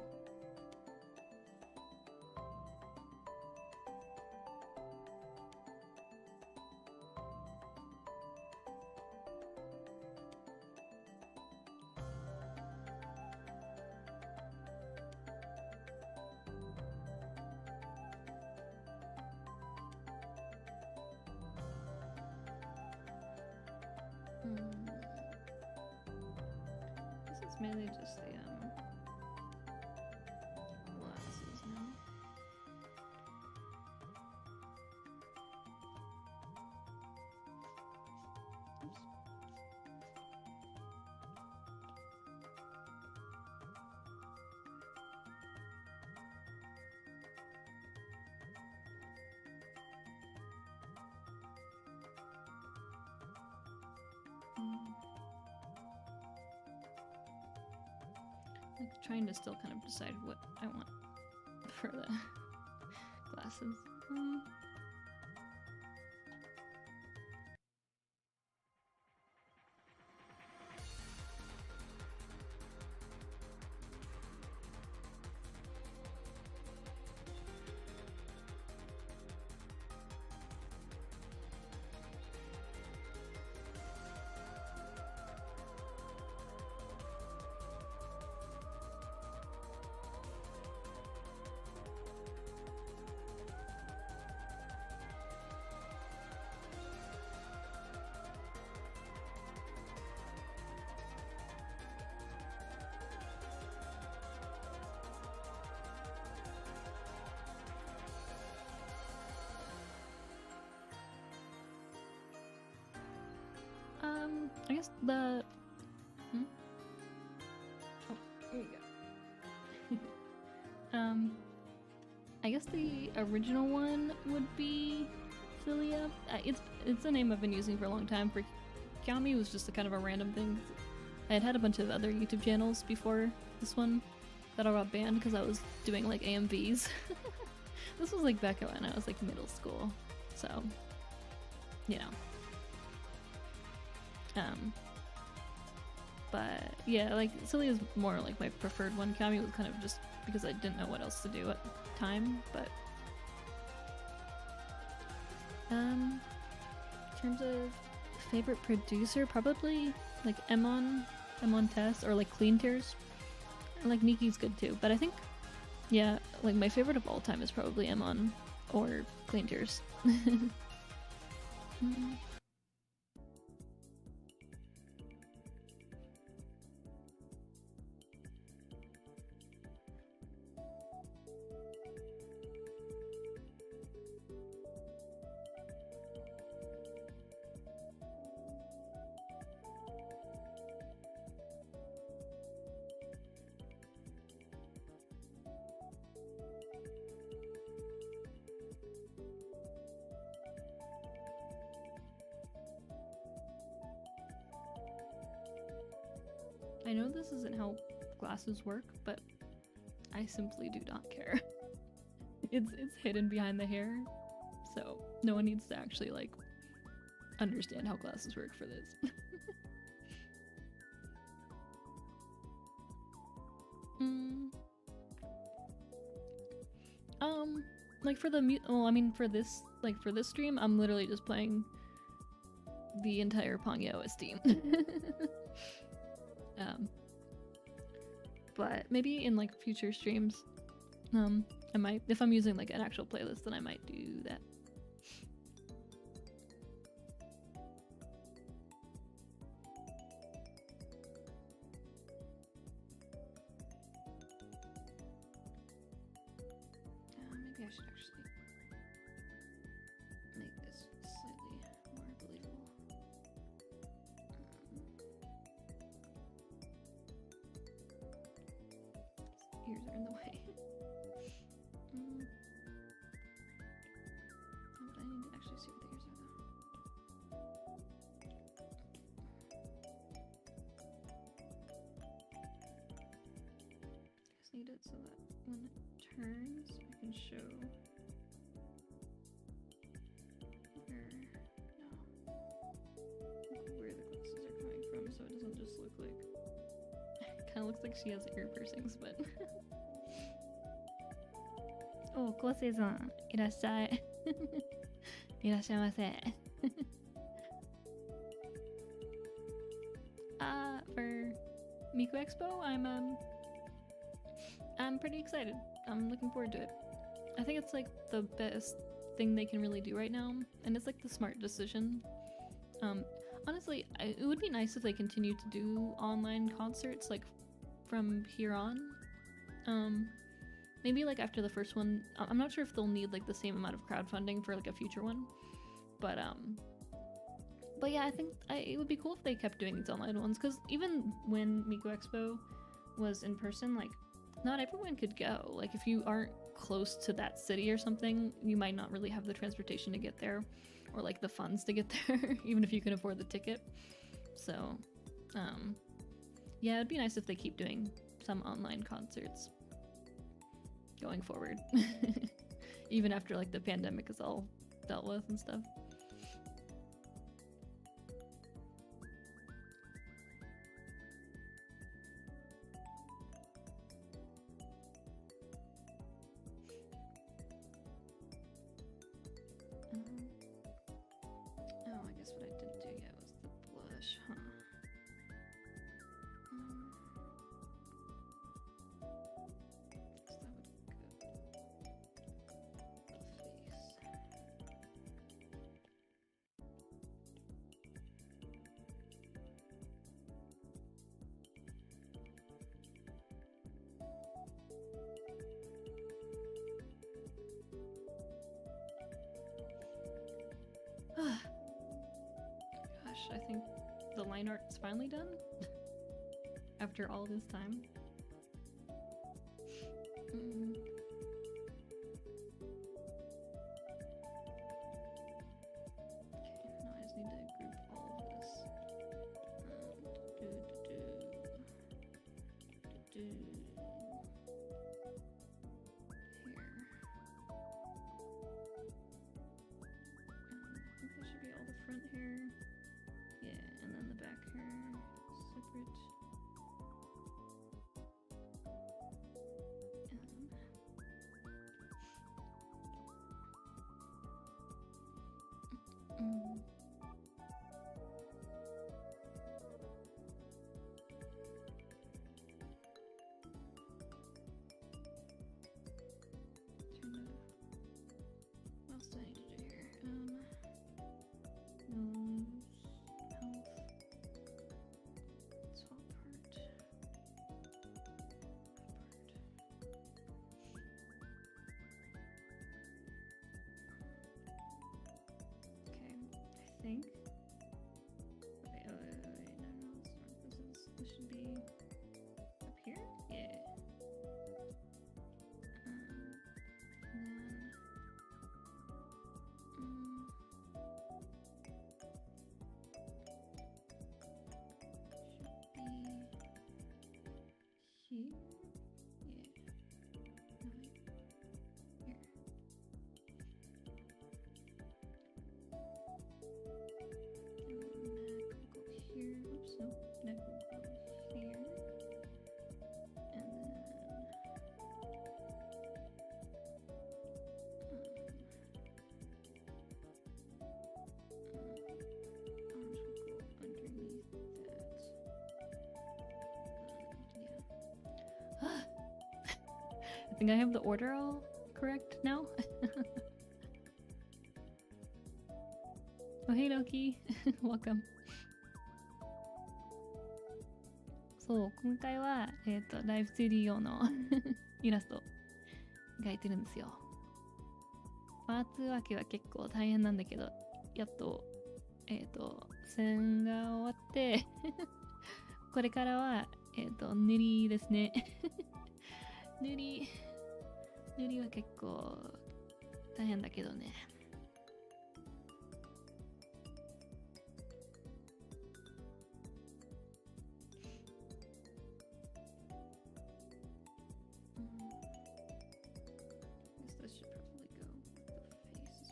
This is mainly just the glasses now. Oops. Like trying to still kind of decide what I want for the glasses. I guess the... Oh, here you go. I guess the original one would be Cilia. It's a name I've been using for a long time. For Kami was just a kind of a random thing. I had a bunch of other YouTube channels before this one that I got banned because I was doing like AMVs. This was like back when I was like middle school, so you know. But yeah, like Cilia is more like my preferred one. Kami was kind of just because I didn't know what else to do at the time. But in terms of favorite producer, probably like Emon Tess or like Clean Tears. And like Niki's good too, but I think yeah, like my favorite of all time is probably Emon or Clean Tears. I know this isn't how glasses work, but I simply do not care. It's hidden behind the hair, so no one needs to actually like understand how glasses work for this. Like for the for this stream, I'm literally just playing the entire Ponyo OST. But maybe in like future streams, I might, if I'm using like an actual playlist, then I might do that. Maybe I should actually make this slightly more believable. Ears are in the way. But I need to actually see what the ears are though. I just need it so that when it turns, I can show looks like she has ear piercings, but... Oh, Kosei-san, いらっしゃい。いらっしゃいませ。For Miku Expo, I'm pretty excited. I'm looking forward to it. I think it's like the best thing they can really do right now, and it's like the smart decision. Honestly, it would be nice if they continued to do online concerts like from here on. Maybe like after the first one. I'm not sure if they'll need like the same amount of crowdfunding for like a future one, but yeah, I think it would be cool if they kept doing these online ones, because even when Miku Expo was in person, like not everyone could go. Like if you aren't close to that city or something, you might not really have the transportation to get there, or like the funds to get there, even if you can afford the ticket. So yeah, it'd be nice if they keep doing some online concerts going forward. Even after like the pandemic is all dealt with and stuff. Oh, I guess what I didn't do yet was the blush, huh? Gosh, I think the line art's finally done after all this time. Okay, now I just need to group all of this. Here. I think this should be all the front hair. Yeah, and then the back hair separate. What else do I need to do here? Nose, mouth, top part, Okay, I think. Wait, no, let's start. This should be up here? Yeah. Here? Yeah. No, wait. Here. Neck will go here. Oops, no. Neck will go here. And then... arms will go underneath that. Yeah. I think I have the order all correct now. Oh, hey Loki. Welcome. そう、今回は、ライブ 2D 用のイラスト描いてるんですよ。パーツ分けは結構大変なんだけど、やっと、線が終わって、これからは、塗りですね。塗りは結構大変だけどね。This should probably go with the face as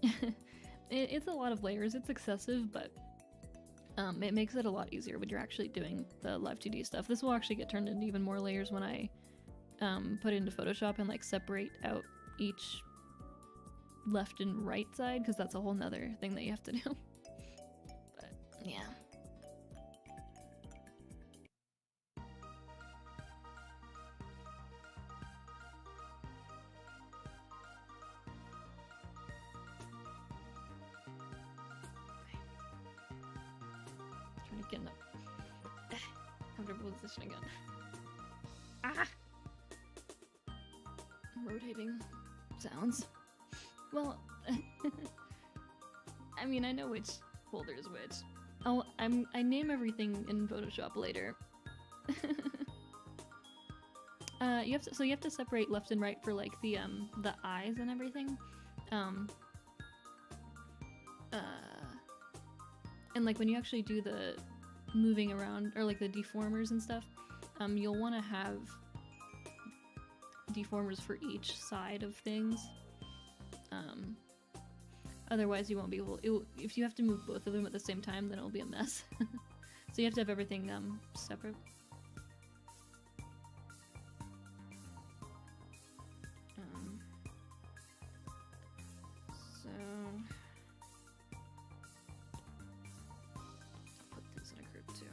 well. It's a lot of layers. It's excessive, but it makes it a lot easier when you're actually doing the live2d stuff. This will actually get turned into even more layers when I put it into Photoshop and like separate out each left and right side, because that's a whole nother thing that you have to do. But yeah. Trying to get in a comfortable position again. Ah! Rotating sounds. Well, I mean, I know which folder is which. I name everything in Photoshop later. You have to separate left and right for like the eyes and everything. And like when you actually do the moving around or like the deformers and stuff, you'll want to have deformers for each side of things. Otherwise you won't be able, if you have to move both of them at the same time, then it'll be a mess. So you have to have everything separate. So put these in a group too.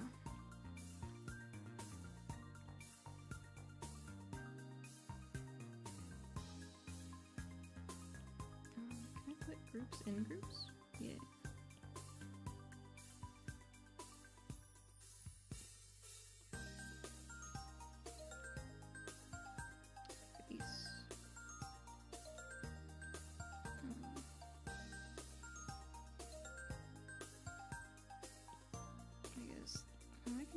Can I put groups in groups? Yeah. These.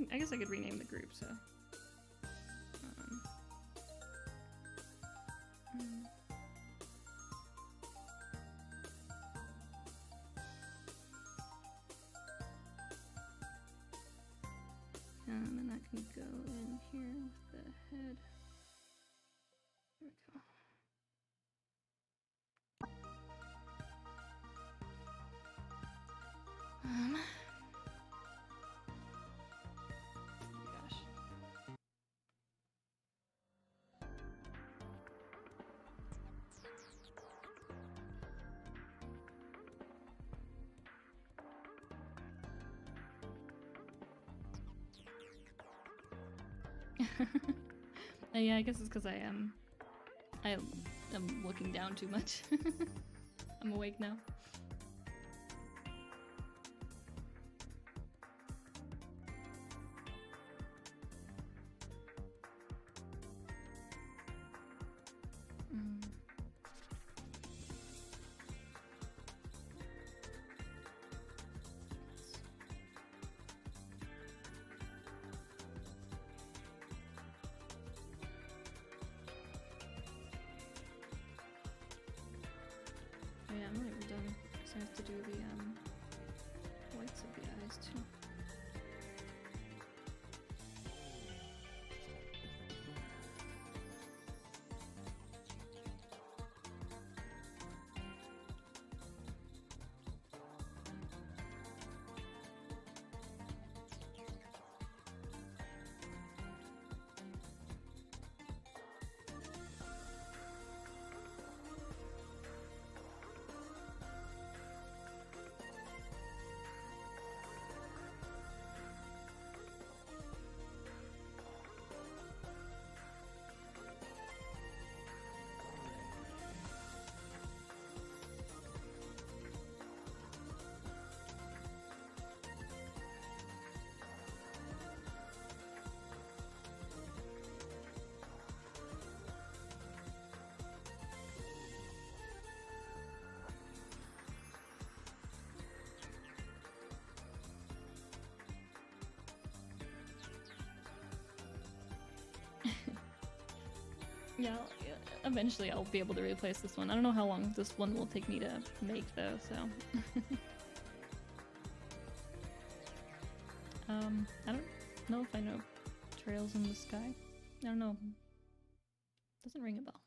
I guess I could rename the group, so. And that can go in here with the head. There we go. Oh my gosh. Yeah, I guess it's because I am looking down too much. I'm awake now. Yeah, I'm not even done, because I have to do the whites of the eyes too. Yeah, eventually I'll be able to replace this one. I don't know how long this one will take me to make though, so. I don't know if I know trails in the sky. I don't know. Doesn't ring a bell.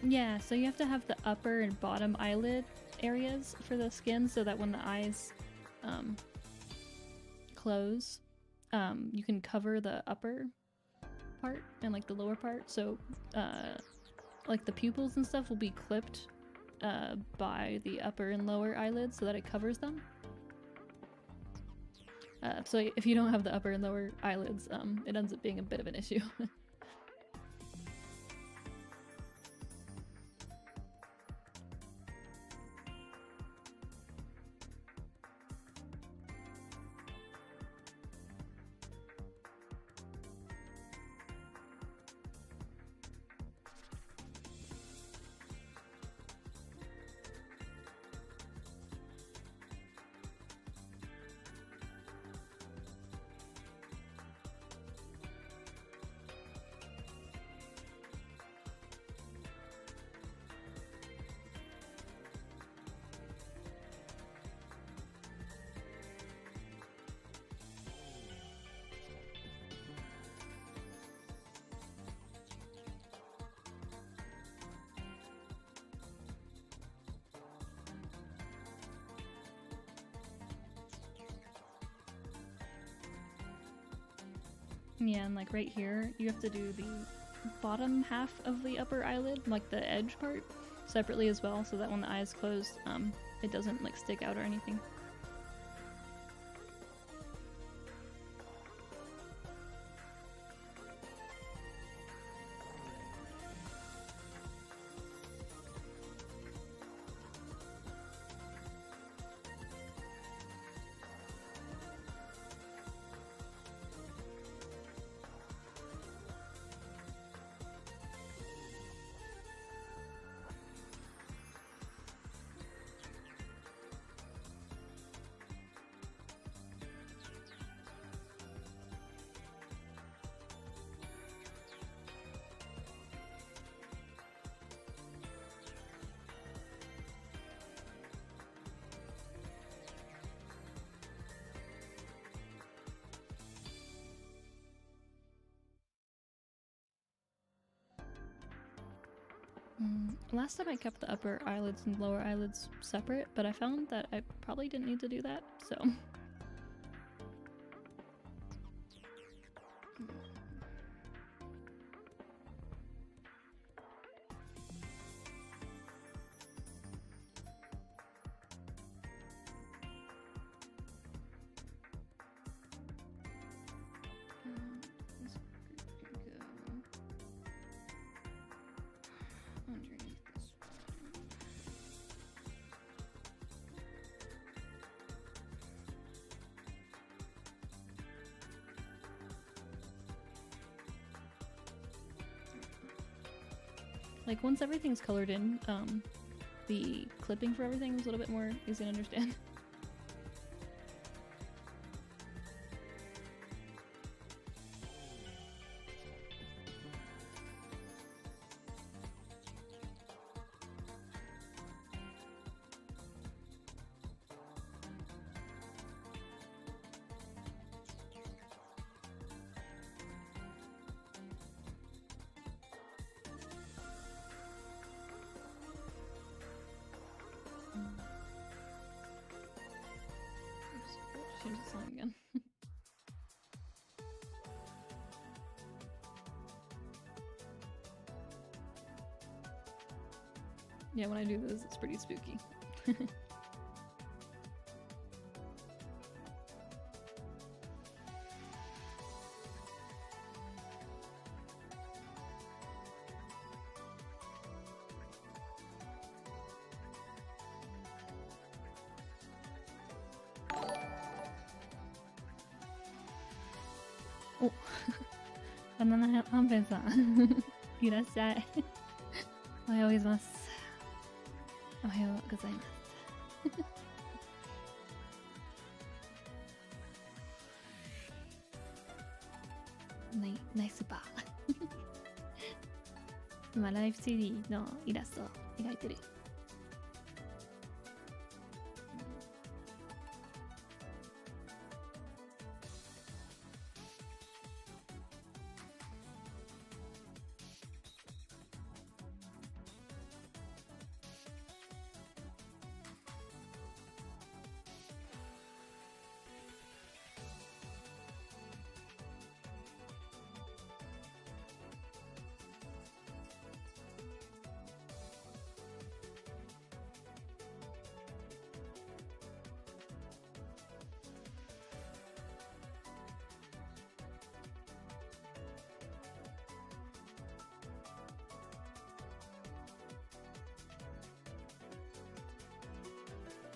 Yeah, so you have to have the upper and bottom eyelid areas for the skin so that when the eyes close, you can cover the upper part and like the lower part. So like the pupils and stuff will be clipped by the upper and lower eyelids so that it covers them. So if you don't have the upper and lower eyelids, it ends up being a bit of an issue. Yeah, and like right here, you have to do the bottom half of the upper eyelid, like the edge part, separately as well, so that when the eye is closed, it doesn't like stick out or anything. Last time I kept the upper eyelids and lower eyelids separate, but I found that I probably didn't need to do that, so... Like, once everything's colored in, the clipping for everything is a little bit more easy to understand. Change the song again. Yeah, when I do this, it's pretty spooky. Oh, バナナはんぺんさんいらっしゃい。おはようございます。おはようございます。ナイスバー。今ライブ 3D のイラストを描いてる。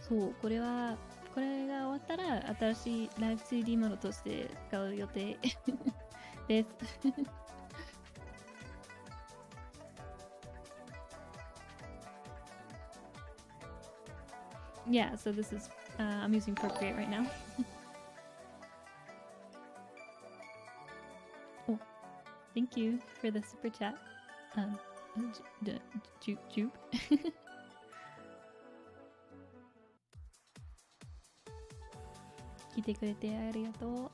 そう、これが終わったら新しいライブ 2D モノとして使う予定です。Yeah, so this is I'm using Procreate right now. Oh, thank you for the super chat. Jupe. 来てくれてありがとう。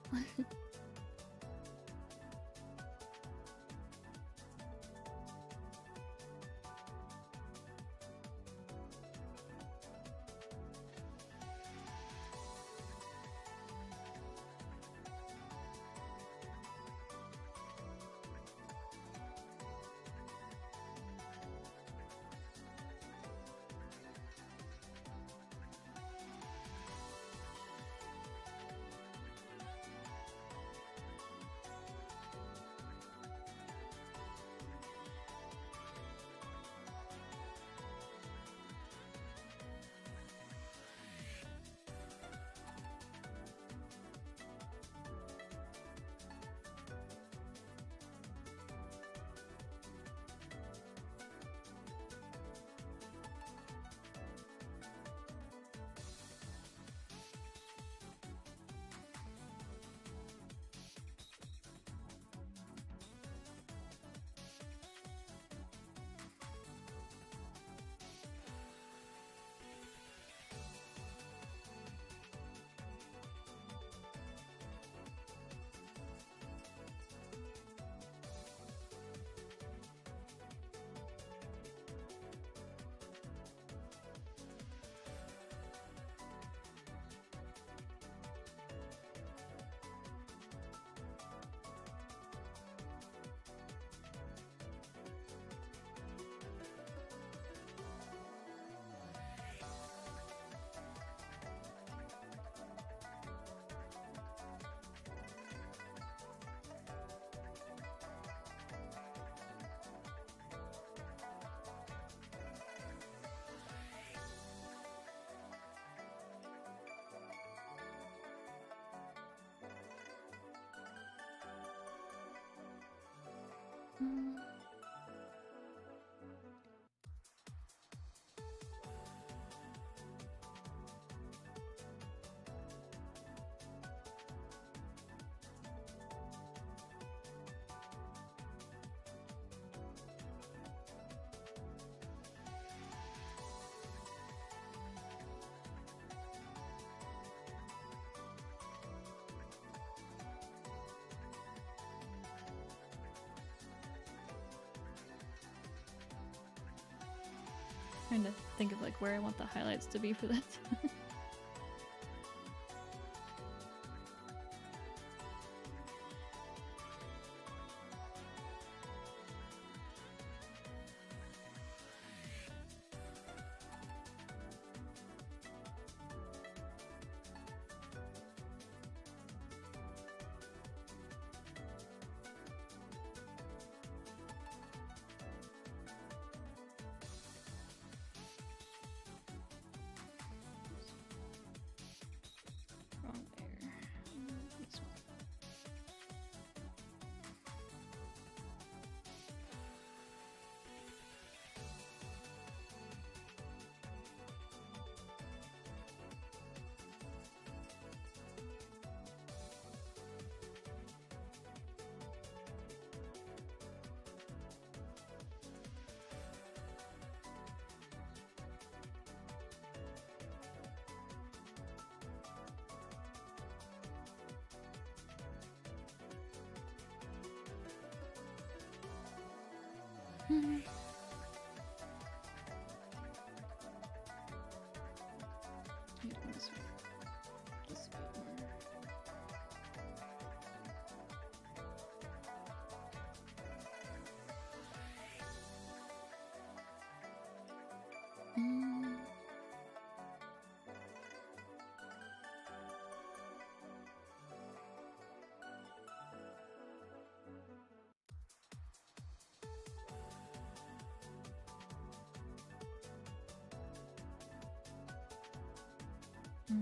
Trying to think of like where I want the highlights to be for that. Wrong there. This one. This one. Just a bit more. What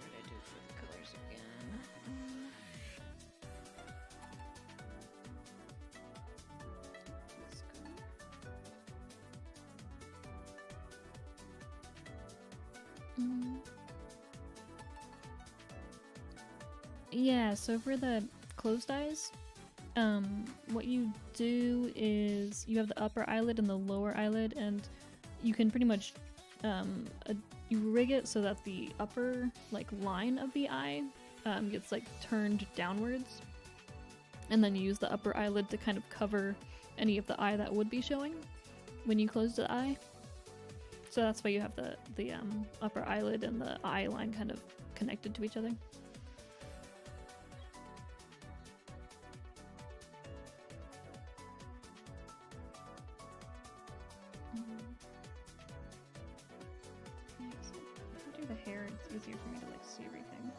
did I do for the colors again? Let's go. Yeah, so for the closed eyes, what you do is you have the upper eyelid and the lower eyelid, and you can pretty much you rig it so that the upper like line of the eye gets like turned downwards, and then you use the upper eyelid to kind of cover any of the eye that would be showing when you close the eye. So that's why you have the upper eyelid and the eye line kind of connected to each other. The hair, it's easier for me to like see everything.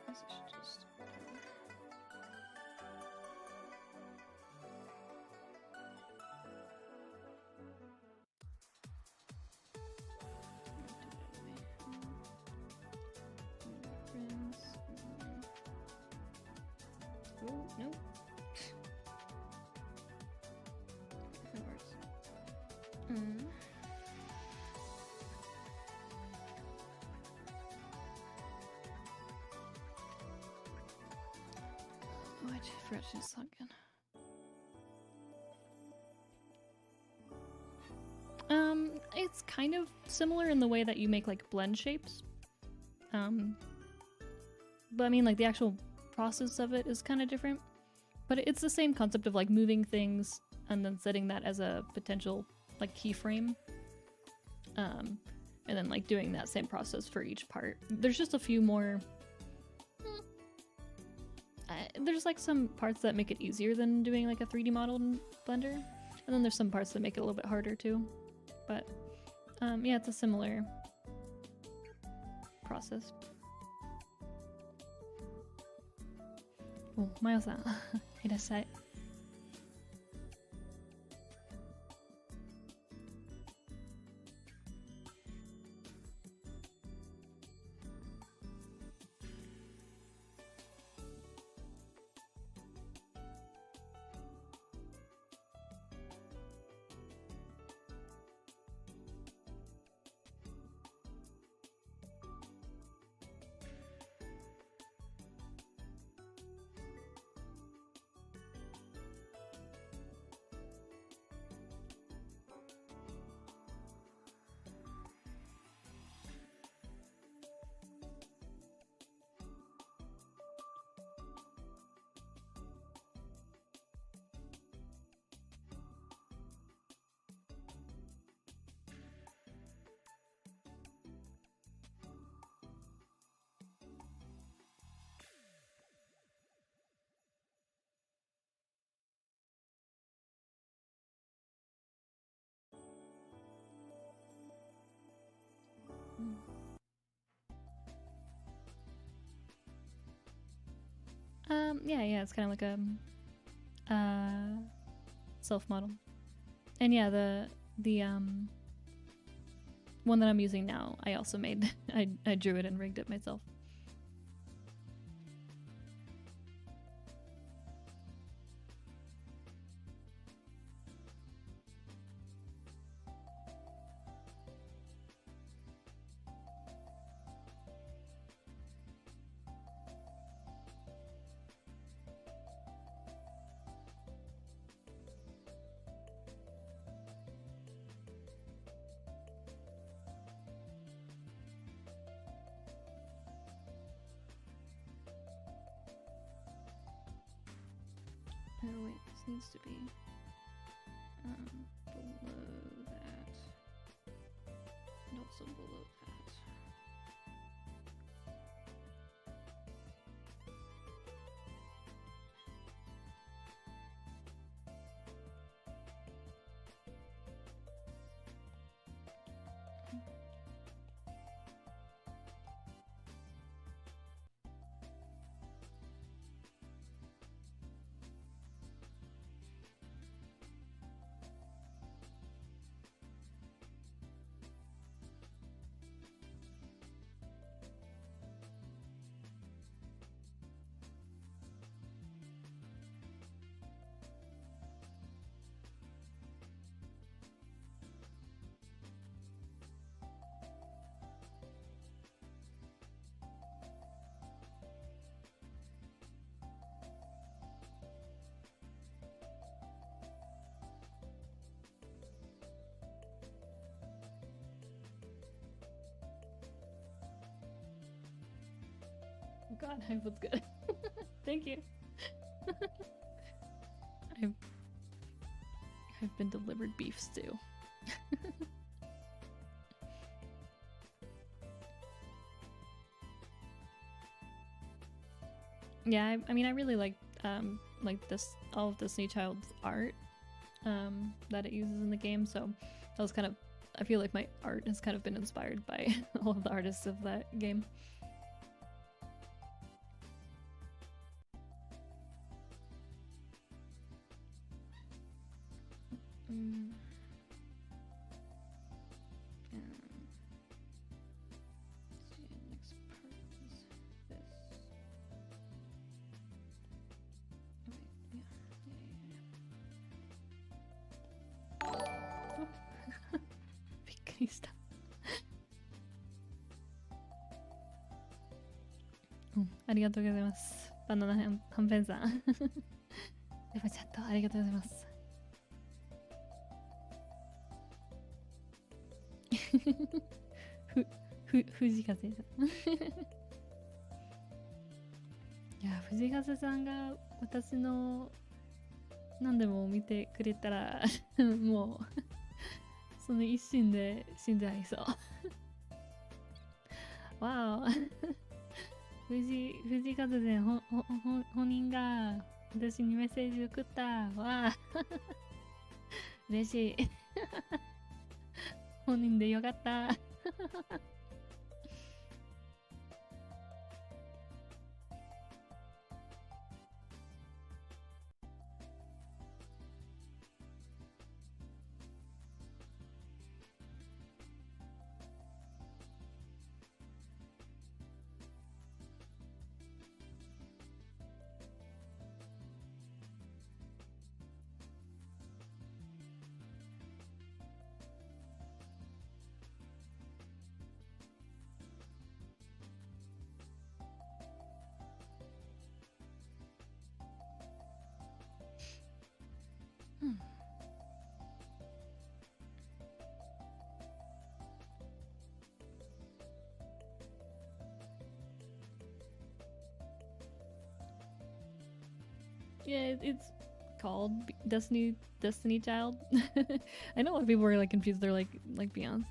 I guess I should just oh, no. That works. Oh, I forgot to do this again. It's kind of similar in the way that you make like blend shapes. But I mean, like the actual process of it is kind of different. But it's the same concept of like moving things and then setting that as a potential like keyframe. And then like doing that same process for each part. There's just a few more. There's like some parts that make it easier than doing like a 3D model in Blender. And then there's some parts that make it a little bit harder too. But yeah, it's a similar process. Oh, Mayo-san, いらっしゃい。Yeah, it's kind of like a self-model. And yeah, the one that I'm using now, I also made. I drew it and rigged it myself. Oh wait, this needs to be below that, and also below that. God, I was good. Thank you. I've been delivered beef stew. Yeah, I mean, I really like this, all of Destiny Child's art that it uses in the game. So that was kind of, I feel like my art has kind of been inspired by all of the artists of that game.ありがとうございます。バナナはんぺんさん。やっぱチャットありがとうございます。藤風さん。いや、藤風さんが私の何でも見てくれたらもうその一心で死んじゃいそう。わお。藤風さん本人が私にメッセージ送った。わあ。嬉しい。本人でよかった。Yeah, it's called Destiny Child. I know a lot of people were like confused. They're like Beyonce.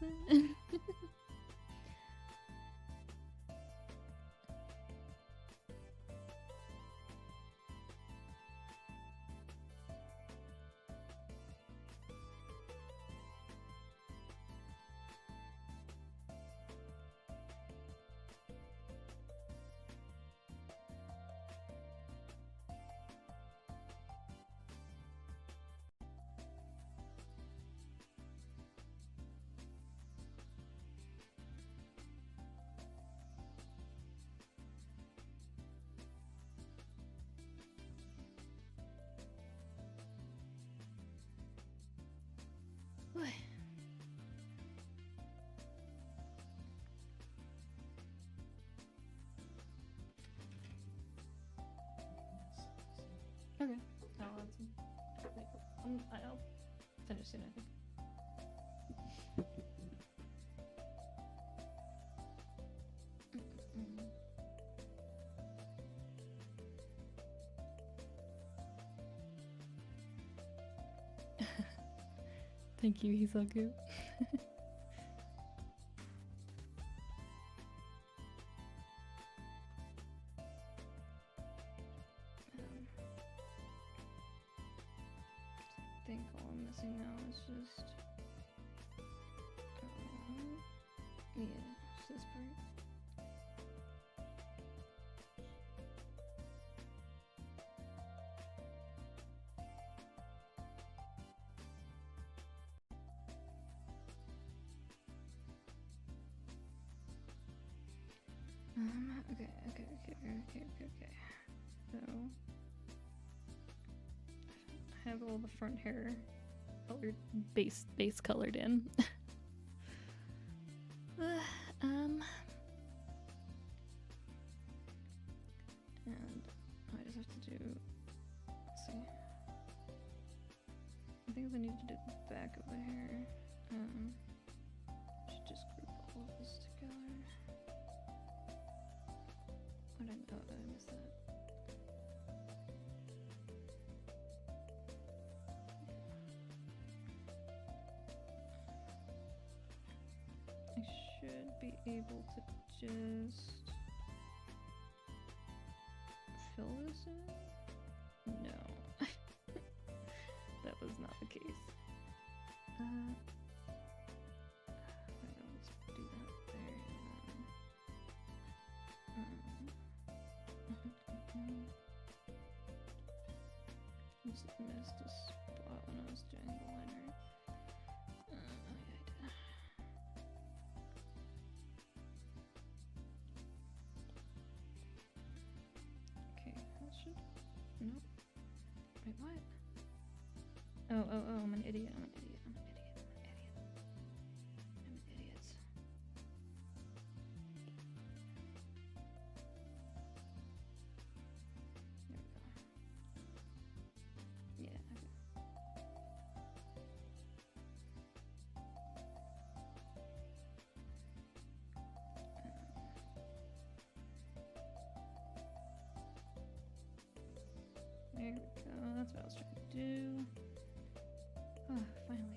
Okay. I'll finish soon, I think. Thank you, he's so cute. I think all I'm missing now is just yeah, just this part. Okay. So I have all the front hair colored, base colored in. And I just have to do. Let's see. I think I need to do the back of the hair. Should just group all of this together. What did I miss that? I should be able to just fill this in? No. That was not the case. Let's do that there and then. Just missed a spot when I was doing the liner. Yeah, I did. Okay, that should. Nope. Wait, what? Oh, I'm an idiot. I'm an idiot. There we go, that's what I was trying to do. Oh, finally.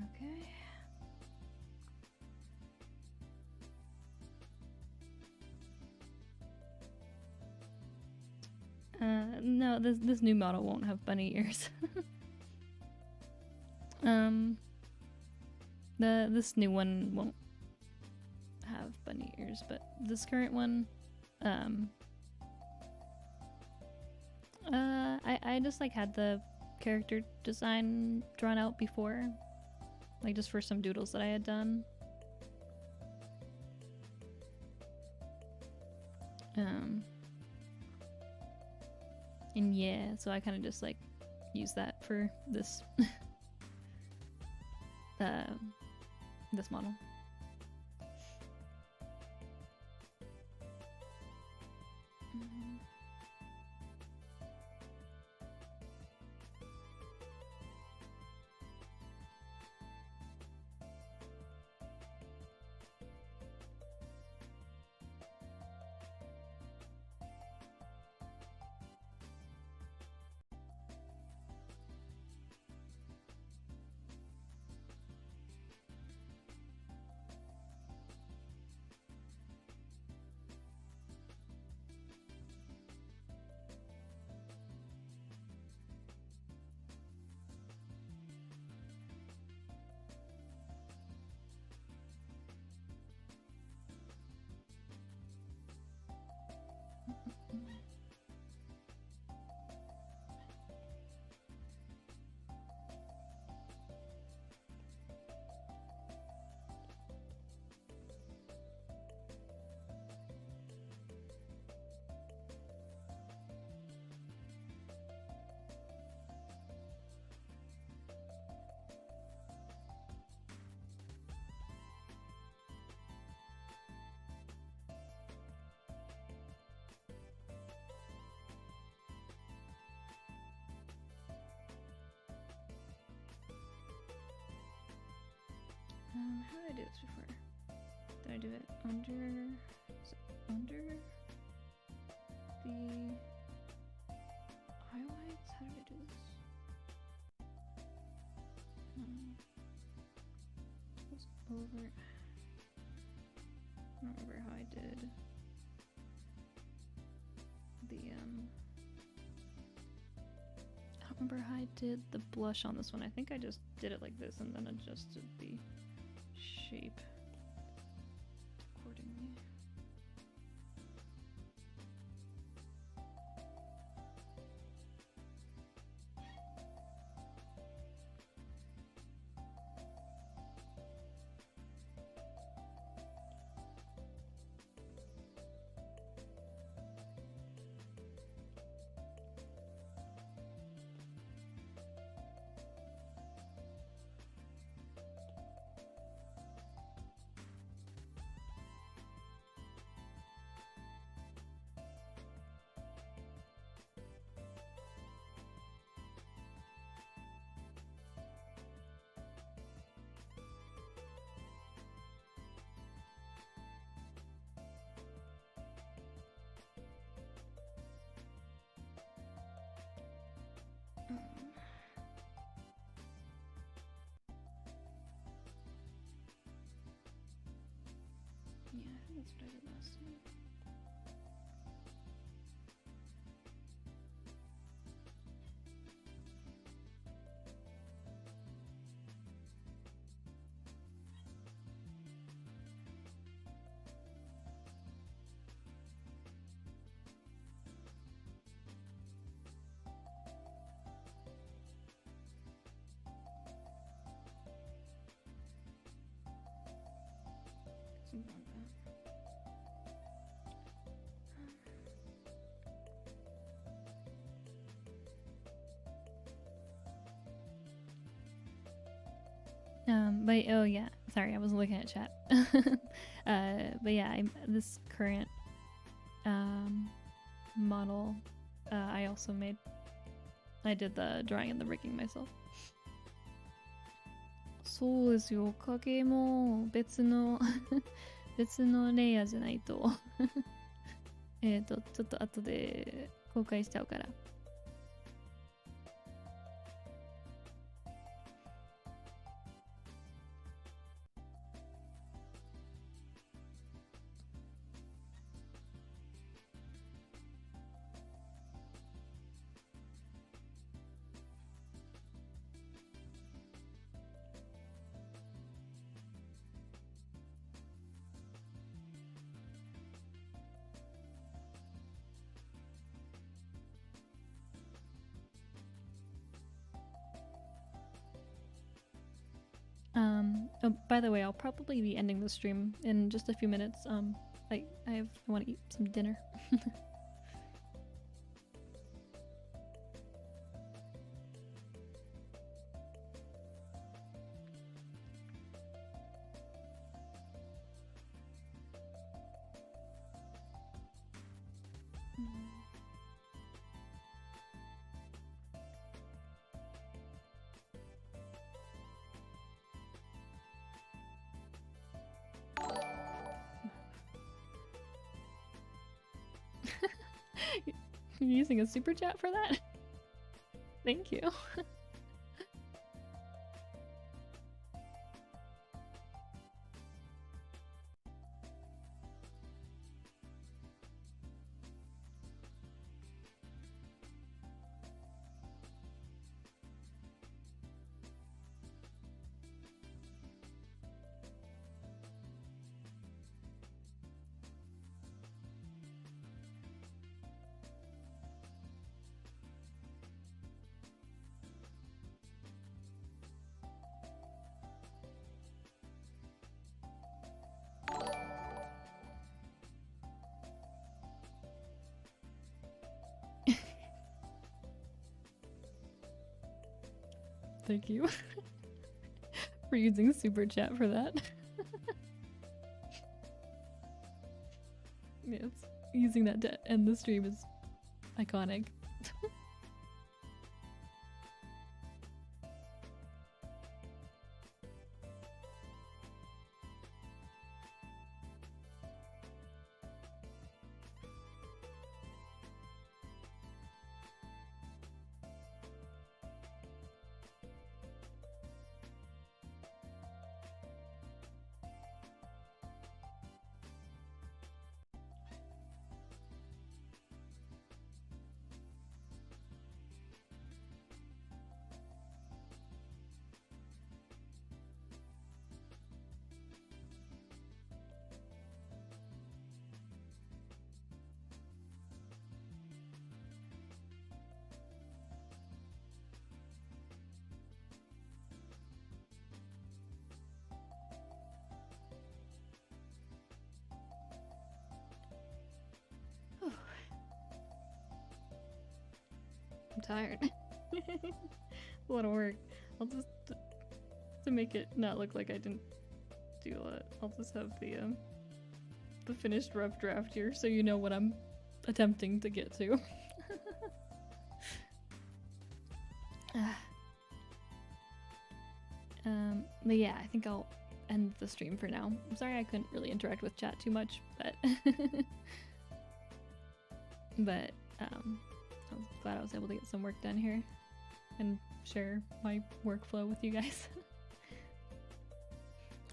Okay. No, this new model won't have bunny ears. This new one won't have bunny ears, but this current one, I just like had the character design drawn out before, like just for some doodles that I had done. And yeah, so I kind of just like use that for this this model. How did I do this before? Did I do it under the highlights? How did I do this? It was over. I don't remember how I did the I don't remember how I did the blush on this one. I think I just did it like this and then adjusted the shape accordingly. Yeah, I think that's what I did last time. Something like that. But oh yeah, sorry, I wasn't looking at chat. But yeah, this current model, I also made. I did the drawing and the rigging myself. そうですよ。影も別の別のレイヤーじゃないとちょっと後で公開しちゃうから。Oh, by the way, I'll probably be ending the stream in just a few minutes. I want to eat some dinner. You're using a super chat for that? Thank you. Thank you for using super chat for that. Yes, using that to end the stream is iconic. I'm tired. A lot of work. I'll just, to make it not look like I didn't do a lot, I'll just have the finished rough draft here so you know what I'm attempting to get to. But yeah, I think I'll end the stream for now. I'm sorry I couldn't really interact with chat too much, but but I was glad I was able to get some work done here and share my workflow with you guys.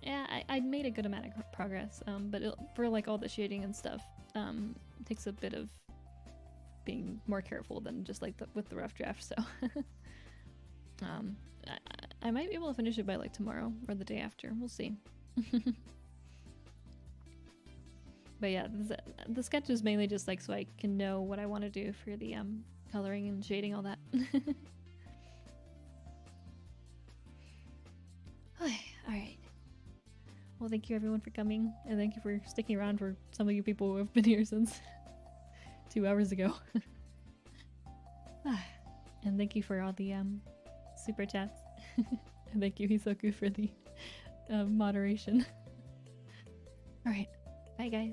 Yeah, I made a good amount of progress, but for like all the shading and stuff, it takes a bit of being more careful than just like with the rough draft, so I might be able to finish it by like tomorrow or the day after. We'll see. But yeah, the sketch is mainly just like so I can know what I want to do for the coloring and shading, all that. Alright. Well, thank you everyone for coming, and thank you for sticking around for some of you people who have been here since 2 hours ago. And thank you for all the super chats. And thank you, Hisoku, for the moderation. Alright, bye guys.